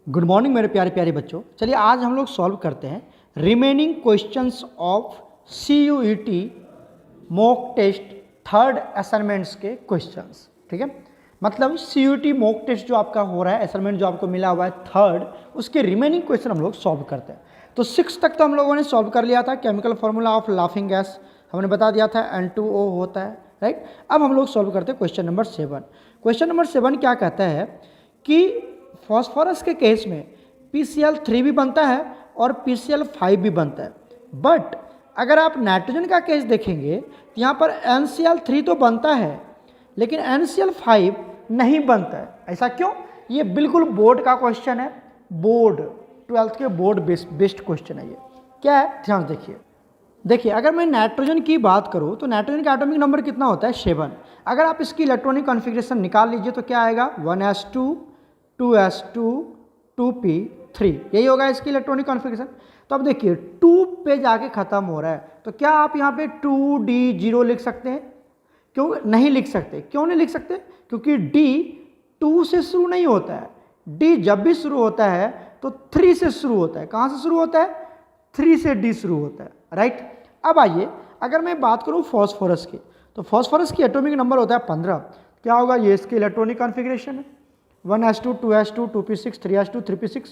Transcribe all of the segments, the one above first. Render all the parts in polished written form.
Good morning मेरे प्यारे प्यारे बच्चों। चलिए आज हम लोग सॉल्व करते हैं remaining questions of CUET mock test third assignments के क्वेश्चंस। ठीक है, मतलब CUET मॉक टेस्ट जो आपका हो रहा है, असाइनमेंट जो आपको मिला हुआ है थर्ड, उसके रिमेनिंग क्वेश्चन हम लोग सॉल्व करते हैं। तो 6 तक तो हम लोगों ने सॉल्व कर लिया था। Chemical formula of laughing gas हमने बता दिया था, N2O होता है, राइट। अब हम लोग सॉल्व करते हैं क्वेश्चन नंबर 7। क्वेश्चन नंबर 7 क्या कहता है कि फॉस्फोरस के केस में PCl3 भी बनता है और PCl5 भी बनता है, बट अगर आप नाइट्रोजन का केस देखेंगे तो यहाँ पर NCl3 तो बनता है लेकिन NCl5 नहीं बनता है। ऐसा क्यों? ये बिल्कुल बोर्ड का क्वेश्चन है, बोर्ड 12th के बोर्ड बेस्ड क्वेश्चन है। ये क्या है, ध्यान देखिए अगर मैं नाइट्रोजन की बात करूँ तो नाइट्रोजन का एटॉमिक नंबर कितना होता है 7। अगर आप इसकी इलेक्ट्रॉनिक कॉन्फ़िगरेशन निकाल लीजिए तो क्या आएगा 1s2 2s2 2p3, यही होगा इसकी इलेक्ट्रॉनिक कॉन्फ़िगरेशन। तो अब देखिए 2 पे जाके ख़त्म हो रहा है, तो क्या आप यहाँ पे 2d0 लिख सकते हैं? क्यों नहीं लिख सकते? क्यों नहीं लिख सकते? क्योंकि d 2 से शुरू नहीं होता है। d जब भी शुरू होता है तो 3 से शुरू होता है। कहाँ से शुरू होता है? 3 से d शुरू होता है, राइट। अब आइए अगर मैं बात करूँ फॉस्फोरस की, तो फॉस्फोरस की एटॉमिक नंबर होता है 15। क्या होगा? ये इसकी इलेक्ट्रॉनिक कॉन्फ़िगरेशन है 1s2 2s2 2p6 3s2 3p6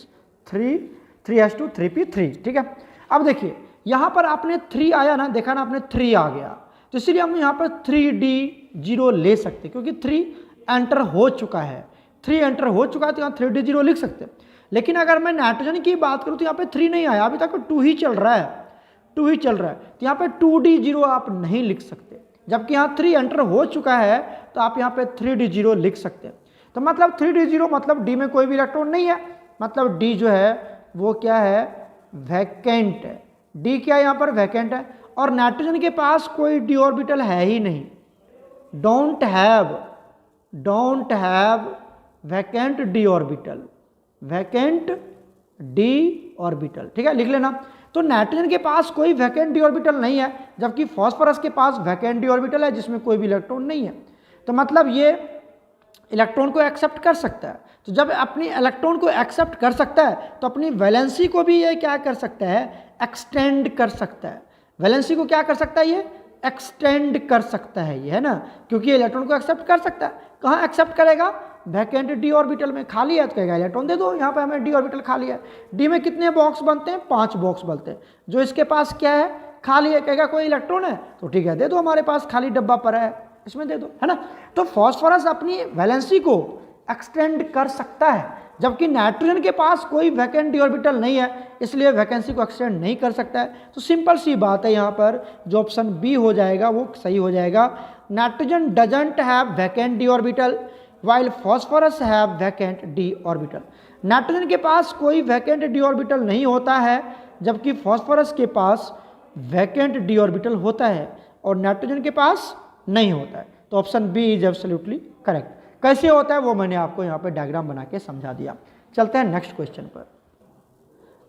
3s2 3p3। ठीक है, अब देखिए यहाँ पर आपने 3 आया ना, देखा ना आपने 3 आ गया, तो इसलिए हम यहाँ पर 3d0 ले सकते क्योंकि 3 एंटर हो चुका है। 3 एंटर हो चुका है तो यहाँ 3d0 लिख सकते। लेकिन अगर मैं नाइट्रोजन की बात करूँ तो यहाँ पे 3 नहीं आया, अभी तक 2 ही चल रहा है, 2 ही चल रहा है, तो यहाँ पे 2d0 आप नहीं लिख सकते। जबकि यहाँ 3 एंटर हो चुका है तो आप यहाँ पे 3d0 लिख सकते हैं। तो मतलब 3d0 मतलब d में कोई भी इलेक्ट्रॉन नहीं है, मतलब d जो है वो क्या है? वैकेंट है। d क्या है यहाँ पर? वैकेंट है। और नाइट्रोजन के पास कोई d ऑर्बिटल है ही नहीं, don't have vacant d orbital, vacant d orbital. ठीक है, लिख लेना। तो नाइट्रोजन के पास कोई वैकेंट d ऑर्बिटल नहीं है, जबकि फॉस्फोरस के पास वैकेंट d ऑर्बिटल है जिसमें कोई भी इलेक्ट्रॉन नहीं है। तो मतलब ये इलेक्ट्रॉन को एक्सेप्ट कर सकता है। तो जब अपनी इलेक्ट्रॉन को एक्सेप्ट कर सकता है तो अपनी वैलेंसी को भी ये क्या कर सकता है? एक्सटेंड कर सकता है। वैलेंसी को क्या कर सकता है? ये एक्सटेंड कर सकता है, ये है ना, क्योंकि ये इलेक्ट्रॉन को एक्सेप्ट कर सकता है। कहाँ एक्सेप्ट करेगा? वैकेंट d ऑर्बिटल में। खाली है तो कहेगा इलेक्ट्रॉन दे दो, यहाँ पे हमें d ऑर्बिटल खाली है। d में कितने बॉक्स बनते हैं? 5 बॉक्स बनते हैं। जो इसके पास क्या है? खाली है, कहेगा कोई इलेक्ट्रॉन है तो ठीक है दे दो, हमारे पास खाली डब्बा पड़ा है, इसमें दे दो, है ना। तो फॉस्फोरस अपनी वैलेंसी को एक्सटेंड कर सकता है, जबकि नाइट्रोजन के पास कोई वैकेंट d ऑर्बिटल नहीं है, इसलिए वैकेंसी को एक्सटेंड नहीं कर सकता है। तो सिंपल सी बात है, यहाँ पर जो ऑप्शन बी हो जाएगा वो सही हो जाएगा। Nitrogen doesn't have vacant d orbital while phosphorus have vacant d orbital. Nitrogen के पास कोई वैकेंट d ऑर्बिटल नहीं होता है, जबकि फॉस्फोरस के पास वैकेंट d ऑर्बिटल होता है और नाइट्रोजन के पास नहीं होता है। तो option B is absolutely correct. कैसे होता है वो मैंने आपको यहाँ पे डायग्राम बना के समझा दिया। चलते हैं नेक्स्ट क्वेश्चन पर।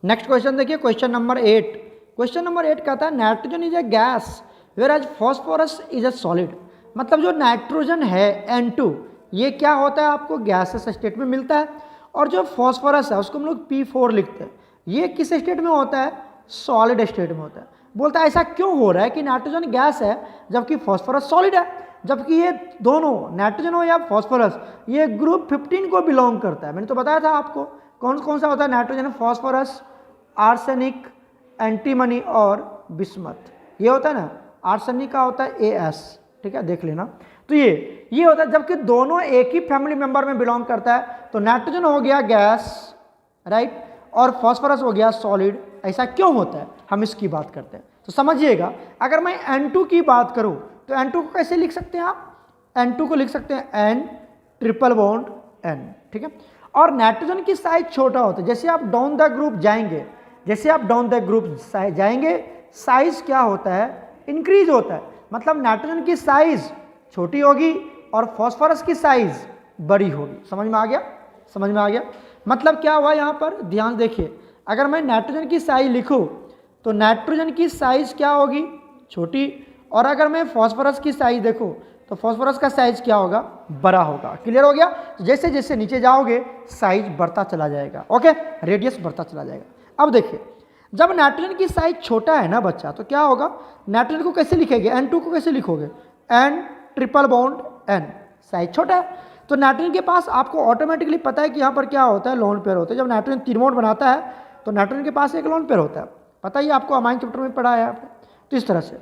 नेक्स्ट क्वेश्चन देखिए, क्वेश्चन नंबर 8। क्वेश्चन नंबर 8 कहता है nitrogen is a gas whereas phosphorus is a solid. मतलब जो नाइट्रोजन है N2 ये क्या होता है? आपको गैसेस स्टेट में मिलता है, और जो फॉस्फोरस है उसको हम लोग P4 लिखते हैं। ये किस स्टेट में होता है? सॉलिड स्टेट में होता है। बोलता है ऐसा क्यों हो रहा है कि नाइट्रोजन गैस है जबकि फॉस्फोरस सॉलिड है? जबकि ये दोनों नाइट्रोजन हो या फॉस्फोरस ये ग्रुप 15 को बिलोंग करता है। मैंने तो बताया था आपको कौन कौन सा होता है नाइट्रोजन, फॉस्फोरस, आर्सेनिक, एंटीमनी और बिस्मथ। ये होता है ना, आर्सेनिक का होता है AS, ठीक है, देख लेना। तो ये होता है, जबकि दोनों एक ही फैमिली मेंबर में बिलोंग करता है। तो नाइट्रोजन हो गया गैस, राइट, और फॉस्फोरस हो गया सॉलिड। ऐसा क्यों होता है हम इसकी बात करते हैं। तो समझिएगा, अगर मैं N2 की बात करूं तो N2 को कैसे लिख सकते हैं आप? N2 को लिख सकते हैं N ट्रिपल बॉन्ड N, ठीक है। और नाइट्रोजन की साइज छोटा होता है। जैसे आप डाउन द ग्रुप जाएंगे, साइज क्या होता है? इंक्रीज होता है। मतलब नाइट्रोजन की साइज छोटी होगी और फॉस्फोरस की साइज बड़ी होगी। समझ में आ गया? मतलब क्या हुआ यहाँ पर? ध्यान देखिए, अगर मैं नाइट्रोजन की साइज लिखूँ तो नाइट्रोजन की साइज क्या होगी? छोटी। और अगर मैं फॉस्फोरस की साइज देखूँ तो फॉस्फोरस का साइज क्या होगा, बड़ा होगा। क्लियर हो गया। जैसे जैसे नीचे जाओगे साइज बढ़ता चला जाएगा, ओके, रेडियस बढ़ता चला जाएगा। अब देखिए जब नाइट्रोजन की साइज छोटा है ना बच्चा, तो क्या होगा, नाइट्रोजन को कैसे लिखेंगे, N2 को कैसे लिखोगे, N triple bond N, size छोटा है। तो नाइट्रोजन के पास आपको ऑटोमेटिकली पता है कि यहाँ पर क्या होता है, लोन पेयर होता है। जब नाइट्रोजन 3 बॉन्ड बनाता है तो नाइट्रोजन के पास एक लोन पेयर होता है, पता ही आपको, अमाइन चैप्टर में पढ़ा है आपने। तो इस तरह से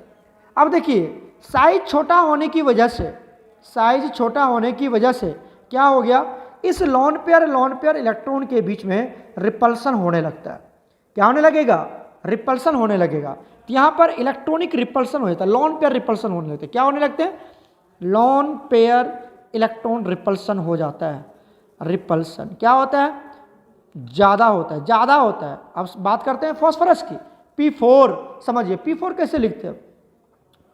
अब देखिए साइज छोटा होने की वजह से, साइज छोटा होने की वजह से क्या हो गया, इस लोन पेयर इलेक्ट्रॉन के बीच में रिपल्सन होने लगता है। क्या होने लगेगा, रिपल्सन होने लगेगा। तो यहाँ पर इलेक्ट्रॉनिक रिपल्सन होता है, लोन पेयर रिपल्सन होने लगते हैं। क्या होने लगते हैं, लोन पेयर इलेक्ट्रॉन रिपल्सन हो जाता है। रिपल्सन क्या होता है, ज़्यादा होता है, ज़्यादा होता है। अब बात करते हैं फॉस्फोरस की, P4 समझिए, P4 कैसे लिखते हैं,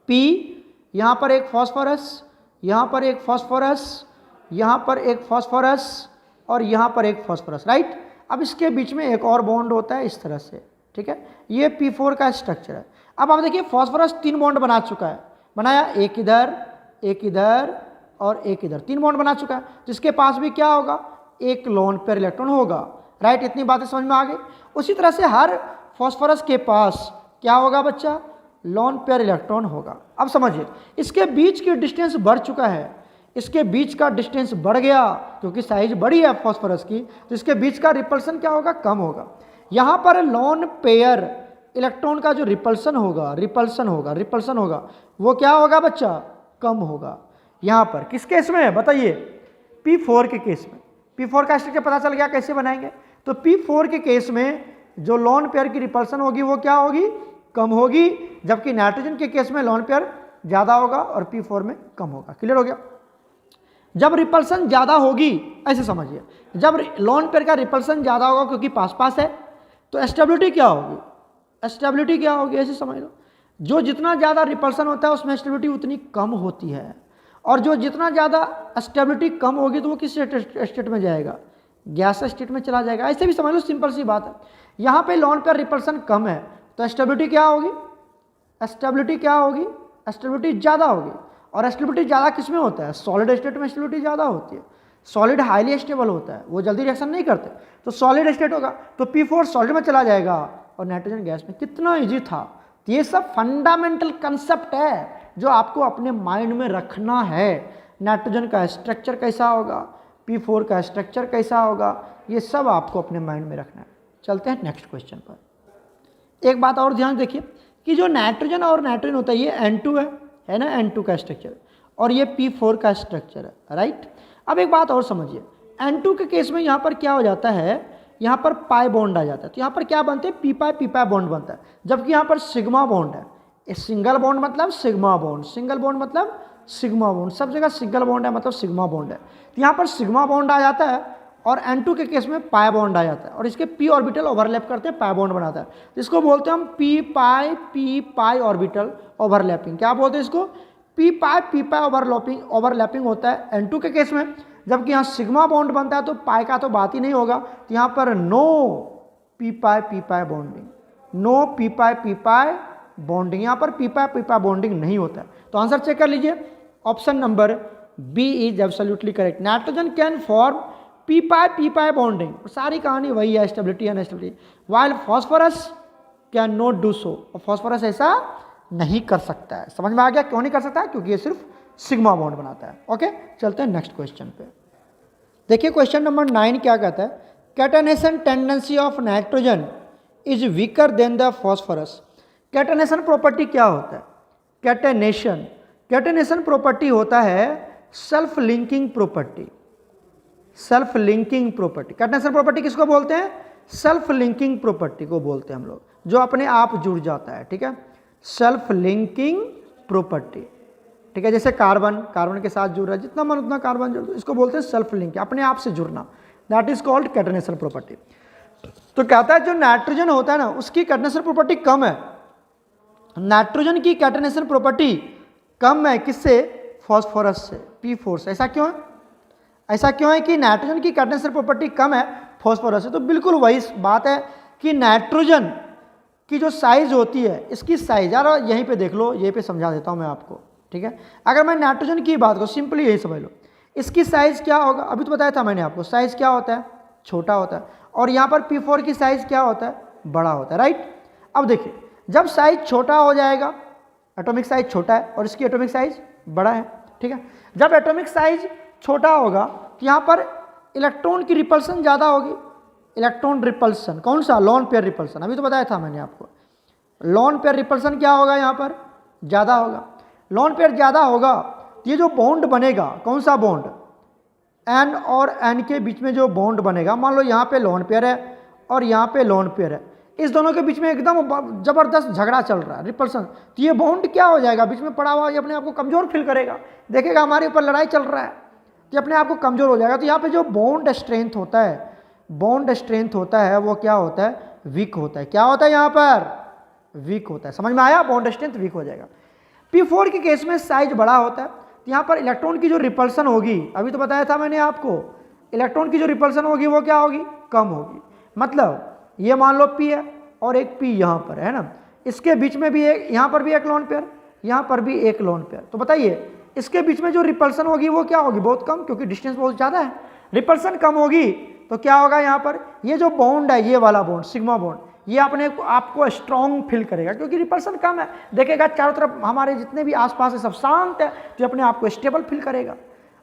P यहाँ पर एक फॉस्फोरस, यहाँ पर एक फॉस्फोरस, यहाँ पर एक फॉस्फोरस और यहाँ पर एक फॉस्फोरस, राइट। अब इसके बीच में एक और बॉन्ड होता है इस तरह से, ठीक है, ये P4 का स्ट्रक्चर है। अब आप देखिए फॉस्फोरस 3 बॉन्ड बना चुका है, बनाया एक इधर और एक इधर, 3 बॉन्ड बना चुका है। जिसके पास भी क्या होगा, एक लोन पेयर इलेक्ट्रॉन होगा, राइट। इतनी बातें समझ में आ गई। उसी तरह से हर फॉस्फोरस के पास क्या होगा बच्चा, लोन पेयर इलेक्ट्रॉन होगा। अब समझिए इसके बीच की डिस्टेंस बढ़ चुका है, इसके बीच का डिस्टेंस बढ़ गया क्योंकि साइज बड़ी है फॉस्फोरस की, तो इसके बीच का रिपल्सन क्या होगा, कम होगा। यहाँ पर लोन पेयर इलेक्ट्रॉन का जो रिपल्सन होगा वो क्या होगा बच्चा, कम होगा। यहाँ पर किस केस में है बताइए, P4 के केस में। P4 का स्ट्रक्चर पता चल गया कैसे बनाएंगे। तो P4 के केस में जो लोन पेयर की रिपल्सन होगी वो क्या होगी, कम होगी, जबकि नाइट्रोजन के केस में लोन पेयर ज़्यादा होगा और P4 में कम होगा। क्लियर हो गया। जब रिपल्सन ज़्यादा होगी, ऐसे समझिए, जब लोन पेयर का रिपल्सन ज़्यादा होगा क्योंकि पास है, तो स्टेबिलिटी क्या होगी, ऐसे समझ लो। जो जितना ज़्यादा रिपल्सन होता है उसमें स्टेबिलिटी उतनी कम होती है, और जो जितना ज़्यादा स्टेबिलिटी कम होगी तो वो किस स्टेट में जाएगा, गैस स्टेट में चला जाएगा। ऐसे भी समझ लो, सिंपल सी बात है। यहाँ पे लोन पेयर रिपल्सन कम है तो स्टेबिलिटी क्या होगी, स्टेबिलिटी ज़्यादा होगी। और स्टेबिलिटी ज़्यादा किस में होता है, सॉलिड स्टेट में स्टेबिलिटी ज़्यादा होती है। सॉलिड हाईली स्टेबल होता है, वो जल्दी रिएक्शन नहीं करते, तो सॉलिड स्टेट होगा, तो P4 सॉलिड में चला जाएगा और नाइट्रोजन गैस में। कितना इजी था। तो ये सब फंडामेंटल कंसेप्ट है जो आपको अपने माइंड में रखना है। नाइट्रोजन का स्ट्रक्चर कैसा होगा, P4 का स्ट्रक्चर कैसा होगा, ये सब आपको अपने माइंड में रखना है। चलते हैं नेक्स्ट क्वेश्चन पर। एक बात और ध्यान देखिए कि जो नाइट्रोजन होता है, ये N2 है ना, N2 का स्ट्रक्चर, और ये P4 का स्ट्रक्चर है, राइट। अब एक बात और समझिए, N2 के केस में यहाँ पर क्या हो जाता है, यहाँ पर पाई बॉन्ड आ जाता है, तो यहाँ पर क्या बनते हैं, पी पाई बॉन्ड बनता है, जबकि यहाँ पर सिग्मा बॉन्ड है। सिंगल बॉन्ड मतलब सिग्मा बॉन्ड, सिंगल बॉन्ड मतलब सिग्मा बॉन्ड, सब जगह सिंगल बॉन्ड है मतलब सिग्मा बॉन्ड है। तो यहाँ पर सिग्मा बॉन्ड आ जाता है और N2 के केस में पाई बॉन्ड आ जाता है, और इसके p ऑर्बिटल ओवरलैप करते हैं, पाई बॉन्ड बनाता है। इसको बोलते हैं हम p पाई ऑर्बिटल ओवरलैपिंग। क्या बोलते हैं इसको, p पाई ओवरलैपिंग होता है N2 के केस में, जबकि यहाँ सिग्मा बॉन्ड बनता है तो पाई का तो बात ही नहीं होगा। तो यहाँ पर no p pi bonding, no p pi bonding, यहाँ पर p पाई बॉन्डिंग नहीं होता है। तो आंसर चेक कर लीजिए, option number B is absolutely correct. Nitrogen can form p pi bonding, सारी कहानी वही है, stability and stability, while phosphorus can not do so, और फॉस्फोरस ऐसा नहीं कर सकता है। समझ में आ गया क्यों नहीं कर सकता है, क्योंकि ये सिर्फ सिग्मा बॉन्ड बनाता है। ओके, चलते हैं नेक्स्ट क्वेश्चन पे। देखिए क्वेश्चन नंबर 9 क्या कहता है, catenation tendency of nitrogen is weaker then the phosphorus. Catenation property क्या होता है, कैटेनेशन प्रॉपर्टी होता है self linking property. Catenation property किसको बोलते हैं, सेल्फ लिंकिंग प्रॉपर्टी को बोलते हैं हम लोग, जो अपने आप जुड़ जाता है, ठीक है, सेल्फ लिंकिंग प्रॉपर्टी, ठीक है। जैसे कार्बन के साथ जुड़ रहा है, जितना मन उतना कार्बन जुड़, इसको बोलते हैं सेल्फ लिंक, अपने आप से जुड़ना, that is called catenation property. तो कहता है जो नाइट्रोजन होता है ना, उसकी कैटेनेशन प्रॉपर्टी कम है, नाइट्रोजन की कैटेनेशन प्रॉपर्टी कम है किससे, फॉस्फोरस से, P4 से। ऐसा क्यों है कि नाइट्रोजन की कैटेनेशन प्रॉपर्टी कम है फॉस्फोरस से। तो बिल्कुल वही बात है कि नाइट्रोजन की जो साइज होती है, इसकी साइज, यार यहीं पे देख लो, यहीं पे समझा देता हूँ मैं आपको, ठीक है। अगर मैं नाइट्रोजन की बात करूँ, सिंपली यही समझ लो, इसकी साइज़ क्या होगा, अभी तो बताया था मैंने आपको, साइज़ क्या होता है, छोटा होता है, और यहाँ पर P4 की साइज़ क्या होता है, बड़ा होता है, राइट। अब देखिए, जब साइज़ छोटा हो जाएगा, एटॉमिक साइज़ छोटा है और इसकी एटॉमिक साइज़ बड़ा है, ठीक है। जब एटॉमिक साइज़ छोटा होगा तो यहाँ पर इलेक्ट्रॉन की रिपल्सन ज़्यादा होगी, इलेक्ट्रॉन रिपल्सन, कौन सा, लोन पेयर रिपल्सन, अभी तो बताया था मैंने आपको। लोन पेयर रिपल्सन क्या होगा, यहाँ पर ज़्यादा होगा। लोन पेयर ज़्यादा होगा तो ये जो बॉन्ड बनेगा, कौन सा बॉन्ड, एन और एन के बीच में जो बॉन्ड बनेगा, मान लो यहाँ पे लोन पेयर है और यहाँ पे लोन पेयर है, इस दोनों के बीच में एकदम ज़बरदस्त झगड़ा चल रहा है, रिपल्सन, तो ये बॉन्ड क्या हो जाएगा, बीच में पड़ा हुआ, ये अपने आप को कमज़ोर फील करेगा, देखेगा हमारे ऊपर लड़ाई चल रहा है, तो ये अपने आप को कमज़ोर हो जाएगा। तो यहाँ पे जो बॉन्ड स्ट्रेंथ होता है, बॉन्ड स्ट्रेंथ होता है, वो क्या होता है, वीक होता है। क्या होता है यहाँ पर, वीक होता है। समझ में आया, बॉन्ड स्ट्रेंथ वीक हो जाएगा। P4 के केस में साइज बड़ा होता है, तो यहाँ पर इलेक्ट्रॉन की जो रिपल्सन होगी, अभी तो बताया था मैंने आपको, इलेक्ट्रॉन की जो रिपल्सन होगी वो क्या होगी, कम होगी। मतलब ये मान लो P है और एक P यहाँ पर है ना, इसके बीच में भी एक, यहाँ पर भी एक लोन पेयर, यहाँ पर भी एक लोन पेयर, तो बताइए इसके बीच में जो रिपल्सन होगी वो क्या होगी, बहुत कम, क्योंकि डिस्टेंस बहुत ज़्यादा है। रिपल्सन कम होगी तो क्या होगा, यहाँ पर ये जो बॉन्ड है, ये वाला बॉन्ड, सिग्मा बॉन्ड, ये अपने आपको स्ट्रॉन्ग फील करेगा, क्योंकि रिपल्सन कम है, देखेगा चारों तरफ हमारे जितने भी आसपास है सब शांत है, तो अपने आप को स्टेबल फील करेगा,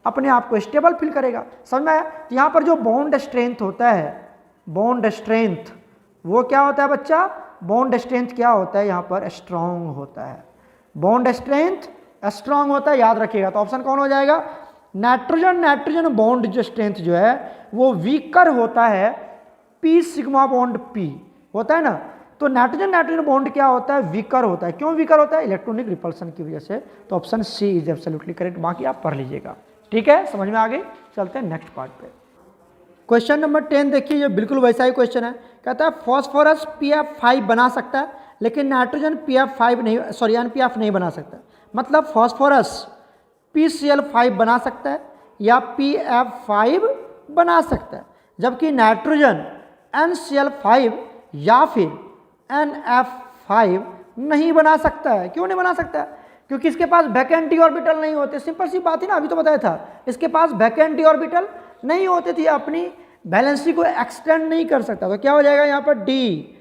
अपने आप को स्टेबल फील करेगा। समझ में आया। तो यहाँ पर जो बॉन्ड स्ट्रेंथ होता है, बॉन्ड स्ट्रेंथ, वो क्या होता है बच्चा, बॉन्ड स्ट्रेंथ क्या होता है, यहाँ पर स्ट्रॉन्ग होता है, बॉन्ड स्ट्रेंथ स्ट्रॉन्ग होता है, याद रखिएगा। तो ऑप्शन कौन हो जाएगा, नाइट्रोजन। नाइट्रोजन बॉन्ड जो स्ट्रेंथ जो है वो वीकर होता है, P सिग्मा बॉन्ड P होता है ना, तो नाइट्रोजन नाइट्रोजन बॉन्ड क्या होता है, वीकर होता है। क्यों वीकर होता है, इलेक्ट्रॉनिक रिपल्सन की वजह से। तो option C is absolutely correct, बाकी आप पढ़ लीजिएगा, ठीक है, समझ में आ गई। चलते हैं नेक्स्ट पार्ट पे। क्वेश्चन नंबर 10 देखिए, ये बिल्कुल वैसा ही क्वेश्चन है। कहता है फॉस्फोरस PF5 बना सकता है, लेकिन नाइट्रोजन PF5 नहीं, सॉरी NPF नहीं बना सकता। मतलब फॉस्फोरस PCl5 बना सकता है या PF5 बना सकता है, जबकि नाइट्रोजन NCl5 या फिर NF5 नहीं बना सकता है। क्यों नहीं बना सकता है, क्योंकि इसके पास वैकेंट डी ऑर्बिटल नहीं होते। सिंपल सी बात ही ना, अभी तो बताया था, इसके पास वैकेंट डी ऑर्बिटल नहीं होते थे, अपनी वैलेंसी को एक्सटेंड नहीं कर सकता। तो क्या हो जाएगा यहाँ पर D,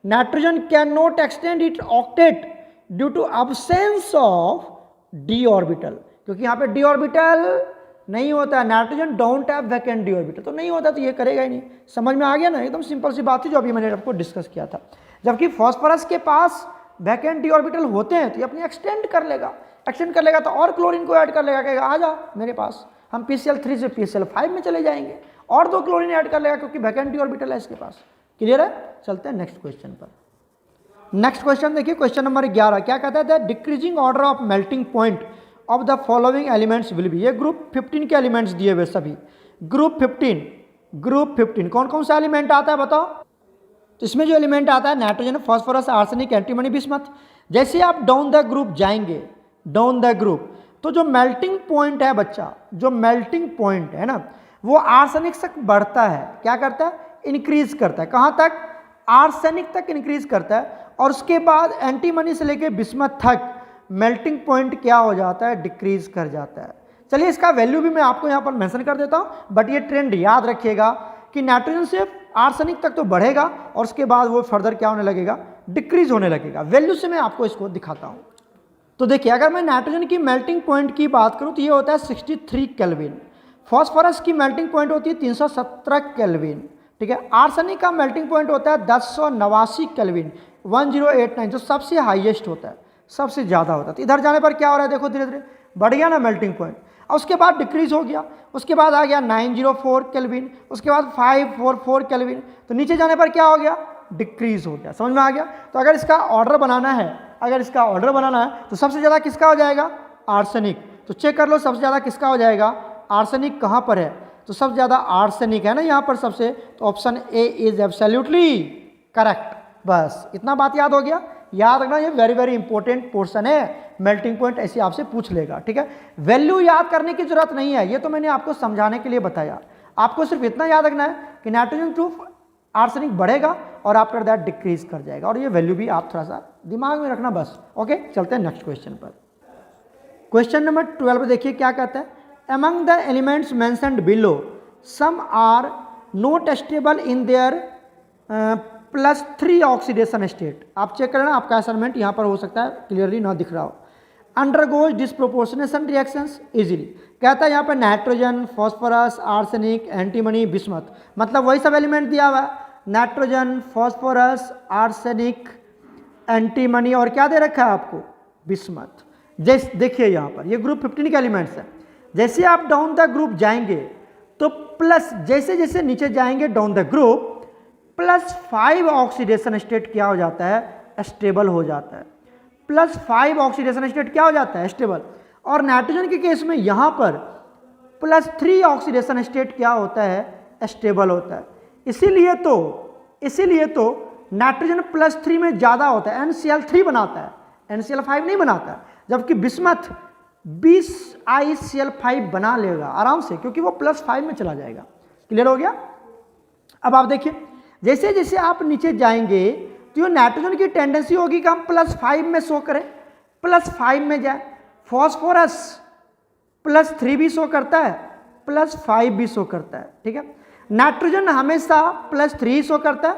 nitrogen can not extend it octet due to absence of D orbital, क्योंकि यहाँ पे डी ऑर्बिटल नहीं होता है, nitrogen don't have vacant D orbital, तो नहीं होता, तो ये करेगा ही नहीं। समझ में आ गया ना, एकदम सिंपल सी बात थी जो अभी मैंने आपको डिस्कस किया था। जबकि फॉस्फोरस के पास वैकेंट डी ऑर्बिटल होते हैं, तो ये अपनी एक्सटेंड कर लेगा, एक्सटेंड कर लेगा तो और क्लोरीन को ऐड कर लेगा, कहेगा आ जा मेरे पास, हम PCl3 से PCl5 में चले जाएंगे, और 2 क्लोरीन ऐड कर लेगा, क्योंकि वैकेंट डी ऑर्बिटल है इसके पास। क्लियर है। चलते हैं नेक्स्ट क्वेश्चन पर। नेक्स्ट क्वेश्चन देखिए, क्वेश्चन नंबर 11 क्या कहता है, decreasing order of melting point of the following elements will be. ये ग्रुप 15 के एलिमेंट्स दिए हुए सभी, ग्रुप 15 कौन कौन सा एलिमेंट आता है बताओ। तो इसमें जो एलिमेंट आता है nitrogen, phosphorus, arsenic, antimony, bismuth. जैसे आप डाउन द ग्रुप जाएंगे, डाउन द ग्रुप, तो जो मेल्टिंग पॉइंट है बच्चा, जो मेल्टिंग पॉइंट है ना, वो आर्सेनिक तक बढ़ता है। क्या करता है, इंक्रीज करता है। कहाँ तक, आर्सेनिक तक इंक्रीज करता है, और उसके बाद एंटीमनी से लेके बिस्मथ तक मेल्टिंग पॉइंट क्या हो जाता है, डिक्रीज कर जाता है। चलिए इसका वैल्यू भी मैं आपको यहाँ पर मेंशन कर देता हूँ, बट ये ट्रेंड याद रखिएगा कि नाइट्रोजन से आर्सेनिक तक तो बढ़ेगा, और उसके बाद वो फर्दर क्या होने लगेगा, डिक्रीज होने लगेगा। वैल्यू से मैं आपको इसको दिखाता हूँ। तो देखिए, अगर मैं नाइट्रोजन की मेल्टिंग पॉइंट की बात करूँ तो ये होता है 63 केल्विन। फॉस्फोरस की मेल्टिंग पॉइंट होती है 317 केल्विन, ठीक है। आर्सेनिक का मेल्टिंग पॉइंट होता है 1089 केल्विन, 1089, जो सबसे हाईएस्ट होता है, सबसे ज़्यादा होता है। तो इधर जाने पर क्या हो रहा है, देखो धीरे धीरे बढ़ गया ना मेल्टिंग पॉइंट, और उसके बाद डिक्रीज हो गया, उसके बाद आ गया 904 केल्विन, उसके बाद 544 केल्विन, तो नीचे जाने पर क्या हो गया, डिक्रीज हो गया। समझ में आ गया। तो अगर इसका ऑर्डर बनाना है, अगर इसका ऑर्डर बनाना है तो सबसे ज़्यादा किसका हो जाएगा, आर्सेनिक। तो चेक कर लो सबसे ज़्यादा किसका हो जाएगा, आर्सेनिक कहाँ पर है, तो सबसे ज़्यादा आर्सेनिक है ना यहाँ पर सबसे, तो option A is absolutely correct. बस इतना बात याद हो गया। याद रखना, ये वेरी वेरी इंपॉर्टेंट पोर्शन है, मेल्टिंग पॉइंट ऐसे आपसे पूछ लेगा, ठीक है। वैल्यू याद करने की जरूरत नहीं है, ये तो मैंने आपको समझाने के लिए बताया। आपको सिर्फ इतना याद रखना है कि नाइट्रोजन टू आर्सेनिक बढ़ेगा और आफ्टर दैट डिक्रीज कर जाएगा, और ये वैल्यू भी आप थोड़ा सा दिमाग में रखना बस। ओके, चलते हैं नेक्स्ट क्वेश्चन पर। क्वेश्चन नंबर 12 देखिए क्या कहता है, among the elements mentioned below some are not stable in their +3 oxidation state. आप चेक करें ना, आपका असाइनमेंट यहाँ पर हो सकता है क्लियरली ना दिख रहा हो। अंडरगोज डिस्प्रोपोर्शनेशन रिएक्शंस इजीली, कहता है यहाँ पर nitrogen, phosphorus, arsenic, antimony, bismuth, मतलब वही सब एलिमेंट दिया हुआ है, नाइट्रोजन, फॉस्फोरस, आर्सेनिक, एंटीमनी और क्या दे रखा है आपको, बिस्मथ। जैसे देखिए यहाँ पर ये ग्रुप 15 के एलिमेंट्स हैं। जैसे आप डाउन द ग्रुप जाएंगे तो प्लस, जैसे जैसे नीचे जाएंगे down the group, +5 oxidation state क्या हो जाता है, स्टेबल हो जाता है। +5 ऑक्सीडेशन स्टेट क्या हो जाता है, स्टेबल। और नाइट्रोजन के केस में यहाँ पर +3 ऑक्सीडेशन स्टेट क्या होता है, स्टेबल होता है। इसीलिए तो नाइट्रोजन +3 में ज़्यादा होता है, NCl3 बनाता है, NCl5 नहीं बनाता है। जबकि बिस्मथ 20ICl5 बना लेगा आराम से, क्योंकि वो +5 में चला जाएगा। क्लियर हो गया। अब आप देखिए जैसे जैसे आप नीचे जाएंगे तो ये नाइट्रोजन की टेंडेंसी होगी कि हम +5 में शो करें, +5 में जाए। फॉस्फोरस +3 भी शो करता है, +5 भी शो करता है, ठीक है। नाइट्रोजन हमेशा +3 शो करता है,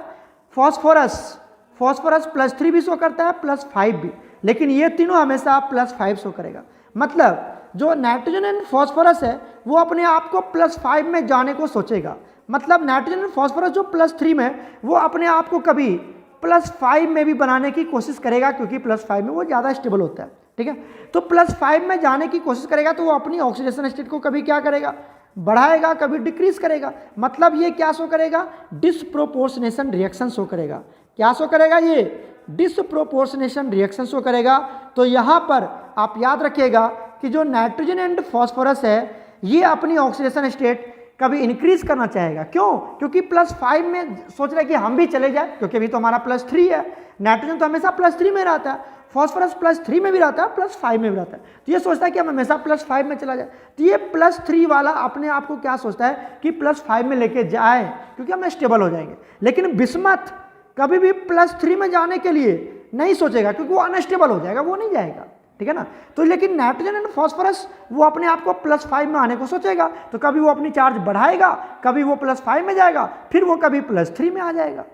फॉस्फोरस +3 भी शो करता है, +5 भी, लेकिन ये तीनों हमेशा +5 शो करेगा। मतलब जो नाइट्रोजन एंड फॉस्फोरस है वो अपने आप को +5 में जाने को सोचेगा। मतलब नाइट्रोजन एंड फॉस्फोरस जो +3 में, वो अपने आप को कभी +5 में भी बनाने की कोशिश करेगा, क्योंकि +5 में वो ज़्यादा स्टेबल होता है, ठीक है। तो +5 में जाने की कोशिश करेगा तो वो अपनी ऑक्सीडेशन स्टेट को कभी क्या करेगा, बढ़ाएगा, कभी डिक्रीज करेगा। मतलब ये क्या शो करेगा, डिसप्रोपोर्शनेशन रिएक्शन शो करेगा। क्या शो करेगा, ये डिसप्रोपोर्शनेशन रिएक्शन शो करेगा। तो यहाँ पर आप याद रखिएगा कि जो नाइट्रोजन एंड फॉस्फोरस है ये अपनी ऑक्सीडेशन स्टेट कभी इंक्रीज करना चाहेगा। क्यों, क्योंकि +5 में सोच रहा है कि हम भी चले जाए, क्योंकि अभी तो हमारा +3 है। नाइट्रोजन तो हमेशा +3 में रहता है, फॉस्फोरस +3 में भी रहता है, +5 में भी रहता है। तो ये सोचता है कि हम हमेशा +5 में चला जाए। तो ये +3 वाला अपने आप को क्या सोचता है कि +5 में लेके जाए, क्योंकि हम स्टेबल हो जाएंगे। लेकिन बिस्मथ कभी भी +3 में जाने के लिए नहीं सोचेगा, क्योंकि वो अनस्टेबल हो जाएगा, वो नहीं जाएगा, ठीक है ना। तो लेकिन नाइट्रोजन एंड फॉस्फोरस वो अपने आप को +5 में आने को सोचेगा। तो कभी वो अपनी चार्ज बढ़ाएगा, कभी वो +5 में जाएगा, फिर वो कभी +3 में आ जाएगा।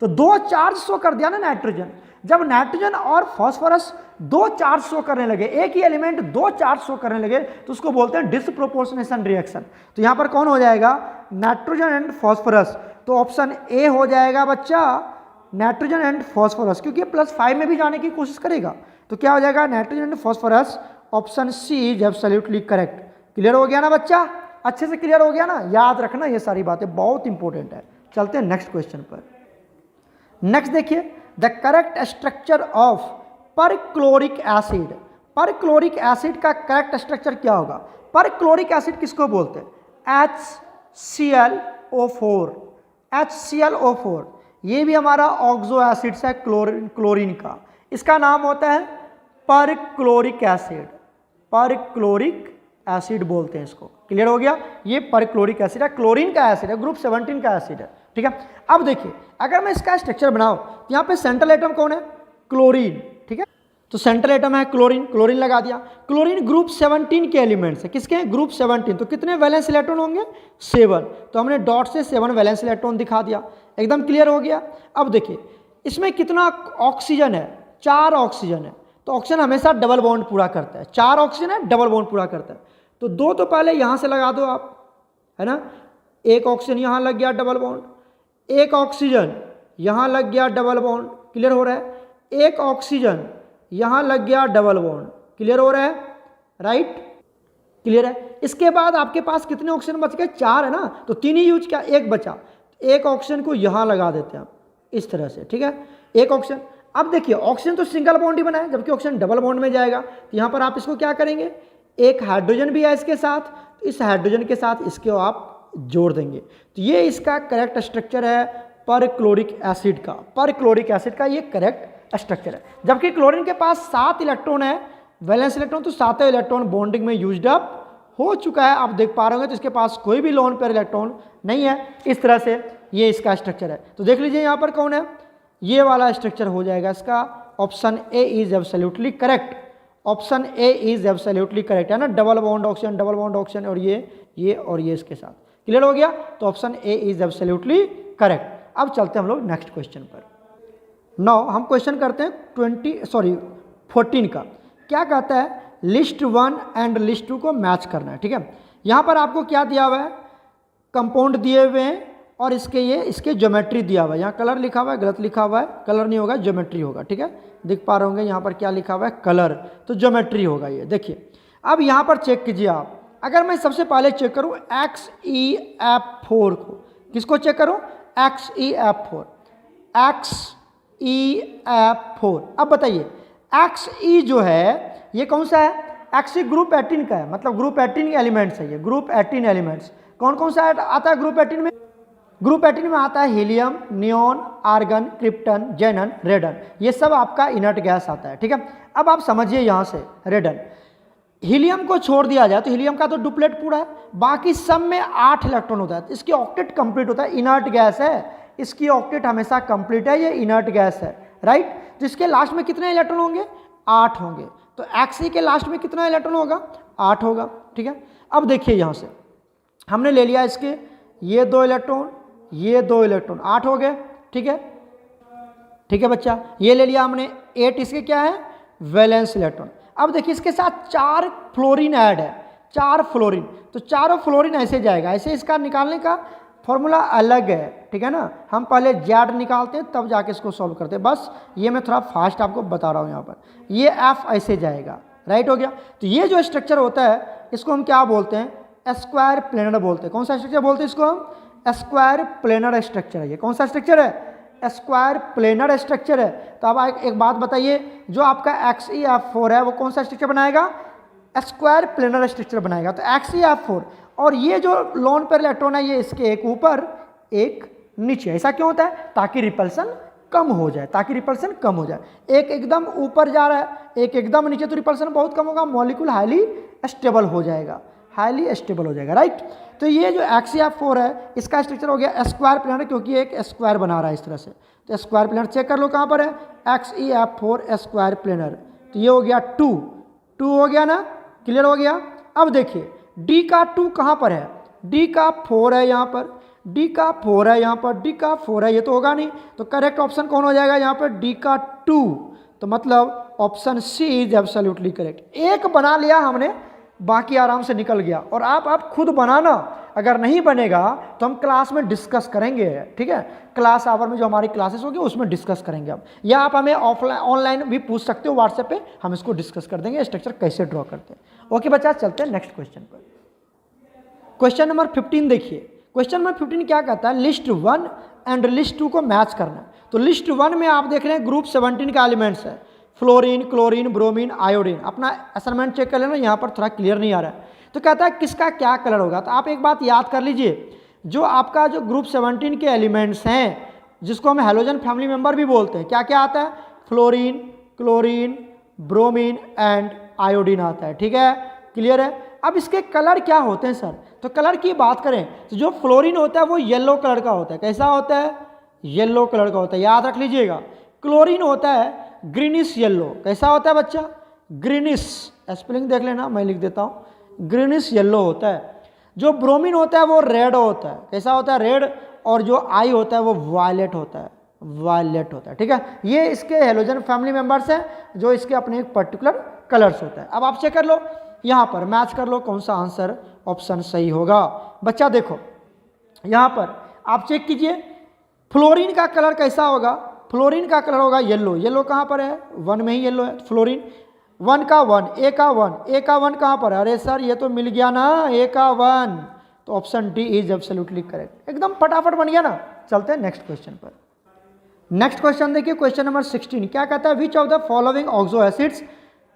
तो 2 चार्ज शो कर दिया ना नाइट्रोजन। जब नाइट्रोजन और फॉस्फोरस 2 चार्ज शो करने लगे, एक ही एलिमेंट 2 चार्ज शो करने लगे, तो उसको बोलते हैं डिसप्रोपोर्शनेशन रिएक्शन। तो यहाँ पर कौन हो जाएगा, नाइट्रोजन एंड फॉस्फोरस। तो ऑप्शन ए हो जाएगा बच्चा, नाइट्रोजन एंड फॉस्फोरस, क्योंकि ये +5 में भी जाने की कोशिश करेगा। तो क्या हो जाएगा, nitrogen and phosphorus. Option C is absolutely correct. Clear हो गया ना बच्चा, अच्छे से क्लियर हो गया ना। याद रखना ये सारी बातें बहुत इंपॉर्टेंट है। चलते हैं नेक्स्ट क्वेश्चन पर। नेक्स्ट देखिए, the correct structure of perchloric acid. Perchloric acid का करेक्ट स्ट्रक्चर क्या होगा। परक्लोरिक एसिड किसको बोलते हैं, HClO4। HClO4 ये भी हमारा ऑक्सो एसिड है क्लोरीन का। इसका नाम होता है परक्लोरिक एसिड। परक्लोरिक एसिड बोलते हैं इसको। क्लियर हो गया, ये परक्लोरिक एसिड है, क्लोरीन का एसिड है, ग्रुप 17 का एसिड है, ठीक है। अब देखिए अगर मैं इसका स्ट्रक्चर बनाऊं तो यहाँ पे सेंट्रल एटम कौन है, क्लोरीन, ठीक है। तो सेंट्रल एटम है क्लोरीन, क्लोरीन लगा दिया। क्लोरीन ग्रुप 17 के एलिमेंट्स है, किसके हैं, ग्रुप 17। तो कितने वैलेंस इलेक्ट्रॉन होंगे, 7। तो हमने डॉट से 7 वैलेंस इलेक्ट्रॉन दिखा दिया, एकदम क्लियर हो गया। अब देखिए इसमें कितना ऑक्सीजन है, 4 ऑक्सीजन है। तो ऑक्सीजन हमेशा डबल बॉन्ड पूरा करता है, 4 ऑक्सीजन है, डबल बॉन्ड पूरा करता है। तो 2 तो पहले यहाँ से लगा दो आप, है ना। 1 ऑक्सीजन यहाँ लग गया डबल बॉन्ड, 1 ऑक्सीजन यहाँ लग गया डबल बॉन्ड, क्लियर हो रहा है। 1 ऑक्सीजन यहाँ लग गया डबल बॉन्ड, क्लियर हो रहा है, राइट, क्लियर है। इसके बाद आपके पास कितने ऑक्सीजन बच गए, 4 है ना। तो 3 ही यूज किया, 1 बचा। 1 ऑक्सीजन को यहाँ लगा देते हैं आप इस तरह से, ठीक है, 1 ऑक्सीजन। अब देखिए ऑक्सीजन तो सिंगल बॉन्ड ही बना है, जबकि ऑक्सीजन डबल बॉन्ड में जाएगा। तो यहाँ पर आप इसको क्या करेंगे, एक हाइड्रोजन भी है इसके साथ, तो इस हाइड्रोजन के साथ इसको आप जोड़ देंगे। तो ये इसका करेक्ट स्ट्रक्चर है परक्लोरिक एसिड का। परक्लोरिक एसिड का ये करेक्ट स्ट्रक्चर है। जबकि क्लोरीन के पास 7 इलेक्ट्रॉन है, वैलेंस इलेक्ट्रॉन, तो 7 इलेक्ट्रॉन बॉन्डिंग में यूज्ड अप हो चुका है। आप देख पा रहे होंगे, तो इसके पास कोई भी लोन पेयर इलेक्ट्रॉन नहीं है। इस तरह से ये इसका स्ट्रक्चर है। तो देख लीजिए यहाँ पर कौन है, ये वाला स्ट्रक्चर हो जाएगा इसका। Option A is absolutely correct. Option A is absolutely correct है ना, डबल बॉन्ड ऑक्सीजन और ये इसके साथ। क्लियर हो गया? तो option A is absolutely correct. अब चलते हैं हम लोग नेक्स्ट क्वेश्चन पर। नाउ हम क्वेश्चन करते हैं 14 का। क्या कहता है? लिस्ट 1 एंड लिस्ट 2 को मैच करना है। ठीक है, यहाँ पर आपको क्या दिया हुआ है? कंपाउंड दिए हुए हैं और इसके ज्योमेट्री दिया हुआ है। यहाँ कलर लिखा हुआ है, गलत लिखा हुआ है, कलर नहीं होगा ज्योमेट्री होगा। ठीक है, दिख पा रहे होंगे यहाँ पर क्या लिखा हुआ है? कलर, तो ज्योमेट्री होगा ये। देखिए अब यहाँ पर चेक कीजिए आप, अगर मैं सबसे पहले चेक करूँ XEF4 को, किसको चेक करूँ? XEF4 अब बताइए XE जो है ये कौन सा है? XE ग्रुप 18 का है, मतलब ग्रुप 18 के एलिमेंट्स है ये, ग्रुप 18 एलिमेंट्स। कौन कौन सा आता है ग्रुप 18 में? ग्रुप 18 में आता है हीलियम, नियोन, आर्गन, क्रिप्टन, जेनन, रेडन, ये सब आपका इनर्ट गैस आता है। ठीक है, अब आप समझिए यहाँ से रेडन, हीलियम को छोड़ दिया जाए तो हीलियम का तो डुप्लेट पूरा है, बाकी सब में 8 इलेक्ट्रॉन होता है, तो इसकी ऑक्टेट कंप्लीट होता है। इनर्ट गैस है, इसकी ऑक्टेट हमेशा कंप्लीट है, ये इनर्ट गैस है, राइट। तो इसके लास्ट में कितने इलेक्ट्रॉन होंगे? 8 होंगे। तो XE के लास्ट में कितना इलेक्ट्रॉन होगा? 8 होगा। ठीक है, अब देखिए यहाँ से हमने ले लिया इसके ये 2 इलेक्ट्रॉन, ये 2 इलेक्ट्रॉन, 8 हो गए। ठीक है बच्चा, ये ले लिया हमने 8, इसके क्या है? Valence electron. अब देखिए इसके साथ 4 फ्लोरीन ऐड है, 4 फ्लोरीन, तो चारों फ्लोरीन ऐसे जाएगा, ऐसे इसका निकालने का फॉर्मूला अलग है। ठीक है ना, हम पहले Z निकालते हैं तब जाके इसको सॉल्व करते हैं, बस ये मैं थोड़ा फास्ट आपको बता रहा हूँ। यहाँ पर ये F ऐसे जाएगा, राइट हो गया। तो ये जो स्ट्रक्चर होता है इसको हम क्या बोलते हैं? स्क्वायर प्लेनर बोलते हैं। कौन सा स्ट्रक्चर बोलते हैं इसको हम? स्क्वायर प्लेनर स्ट्रक्चर है ये। कौन सा स्ट्रक्चर है? स्क्वायर प्लेनर स्ट्रक्चर है। तो अब एक बात बताइए, जो आपका XEF4 है वो कौन सा स्ट्रक्चर बनाएगा? स्क्वायर प्लेनर स्ट्रक्चर बनाएगा। तो XEF4 और ये जो लोन पेयर इलेक्ट्रॉन है ये इसके एक ऊपर एक नीचे, ऐसा क्यों होता है? ताकि रिपल्सन कम हो जाए, एक एकदम ऊपर जा रहा है, एक एकदम नीचे, तो रिपल्सन बहुत कम होगा, मॉलिक्यूल हाईली स्टेबल हो जाएगा, राइट। तो ये जो XEF4 है इसका स्ट्रक्चर हो गया स्क्वायर प्लेनर, क्योंकि एक स्क्वायर बना रहा है इस तरह से। तो स्क्वायर प्लेनर चेक कर लो कहाँ पर है? XEF4 square planar. तो ये हो गया 2 हो गया ना, क्लियर हो गया। अब देखिए D का 2 कहाँ पर है? D का 4 है यहाँ पर, D का 4 है यहाँ पर, D का 4 है, ये तो होगा नहीं। तो करेक्ट ऑप्शन कौन हो जाएगा यहाँ पर? D का 2। तो मतलब option C is absolutely correct. एक बना लिया हमने, बाकी आराम से निकल गया। और आप खुद बनाना, अगर नहीं बनेगा तो हम क्लास में डिस्कस करेंगे। ठीक है, क्लास आवर में जो हमारी क्लासेस होगी उसमें डिस्कस करेंगे अब, या आप हमें ऑफलाइन ऑनलाइन भी पूछ सकते हो व्हाट्सएप पे, हम इसको डिस्कस कर देंगे स्ट्रक्चर कैसे ड्रॉ करते हैं। ओके बच्चा, चलते हैं नेक्स्ट क्वेश्चन पर। क्वेश्चन नंबर 15 देखिए। क्वेश्चन नंबर 15 क्या कहता है? लिस्ट 1 एंड लिस्ट 2 को मैच करना। तो लिस्ट 1 में आप देख रहे हैं ग्रुप 17 का एलिमेंट्स है, फ्लोरीन, क्लोरीन, ब्रोमीन, आयोडीन। अपना असाइनमेंट चेक कर लेना, यहाँ पर थोड़ा क्लियर नहीं आ रहा है। तो कहता है किसका क्या कलर होगा? तो आप एक बात याद कर लीजिए, जो आपका जो ग्रुप 17 के एलिमेंट्स हैं जिसको हम हैलोजन फैमिली मेंबर भी बोलते हैं, क्या क्या आता है? Fluorine, chlorine, bromine and iodine आता है। ठीक है, क्लियर है। अब इसके कलर क्या होते हैं सर? तो कलर की बात करें तो जो फ्लोरीन होता है वो येलो कलर का होता है। कैसा होता है? येलो कलर का होता है, याद रख लीजिएगा। क्लोरीन होता है ग्रीनिश येलो। कैसा होता है बच्चा? ग्रीनिश, स्पेलिंग देख लेना, मैं लिख देता हूँ, ग्रीनिश येलो होता है। जो ब्रोमीन होता है वो रेड होता है। कैसा होता है? रेड। और जो आई होता है वो वायलेट होता है, ठीक है। ये इसके हेलोजन फैमिली मेंबर्स हैं जो इसके अपने एक पर्टिकुलर कलर्स होता है। अब आप चेक कर लो, यहाँ पर मैच कर लो कौन सा आंसर ऑप्शन सही होगा। बच्चा देखो यहाँ पर आप चेक कीजिए, फ्लोरीन का कलर कैसा होगा? फ्लोरीन का कलर होगा येलो। येलो कहाँ पर है? 1 में ही येलो है। फ्लोरीन 1 का 1, ए का 1 कहाँ पर है? अरे सर ये तो मिल गया ना, ए का 1। तो option D is absolutely correct. एकदम फटाफट बन गया ना। चलते हैं नेक्स्ट क्वेश्चन पर। नेक्स्ट क्वेश्चन देखिए, क्वेश्चन नंबर 16 क्या कहता है? Which of the following oxo acids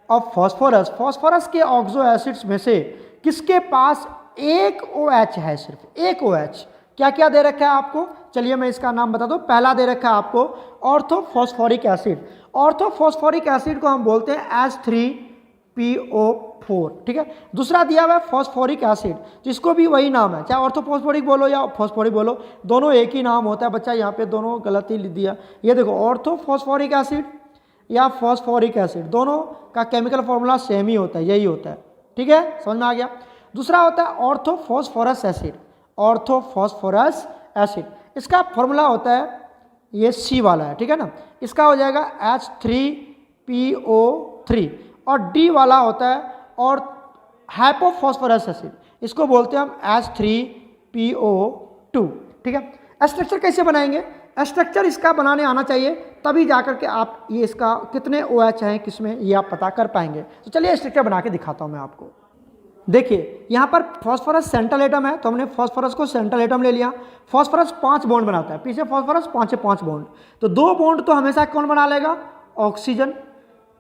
of phosphorus, phosphorus के ऑक्सो एसिड्स में से किसके पास एक OH है? सिर्फ एक OH। क्या क्या दे रखा है आपको? चलिए मैं इसका नाम बता दूं। पहला दे रखा है आपको ऑर्थोफॉस्फोरिक एसिड। ऑर्थोफॉस्फोरिक एसिड को हम बोलते हैं H3PO4, ठीक है। दूसरा दिया हुआ है फॉस्फोरिक एसिड, तो इसको भी वही नाम है, चाहे ऑर्थोफॉस्फोरिक बोलो या फॉस्फोरिक बोलो, दोनों एक ही नाम होता है। बच्चा यहाँ पे दोनों गलत ही लिख दिया। ये देखो ऑर्थोफॉस्फोरिक एसिड, या फॉस्फोरिक एसिड, दोनों का केमिकल फॉर्मूला सेम ही होता है, यही होता है। ठीक है, समझ में आ गया। दूसरा होता है ऑर्थोफॉस्फोरस एसिड, ऑर्थोफॉस्फोरस एसिड, इसका फॉर्मूला होता है ये सी वाला है, ठीक है ना, इसका हो जाएगा H3PO3, और डी वाला होता है और हाइपोफॉस्फोरस एसिड, इसको बोलते हैं हम H3PO2। ठीक है, स्ट्रक्चर कैसे बनाएंगे, स्ट्रक्चर इसका बनाने आना चाहिए, तभी जाकर के आप ये इसका कितने OH हैं किसमें ये आप पता कर पाएंगे। तो चलिए स्ट्रक्चर बना के दिखाता हूँ मैं आपको। देखिए यहाँ पर फॉस्फोरस सेंट्रल एटम है, तो हमने फॉस्फोरस को सेंट्रल एटम ले लिया। फॉस्फोरस 5 बॉन्ड बनाता है, पीछे फॉस्फोरस 5 बॉन्ड, तो 2 बॉन्ड तो हमेशा कौन बना लेगा, ऑक्सीजन।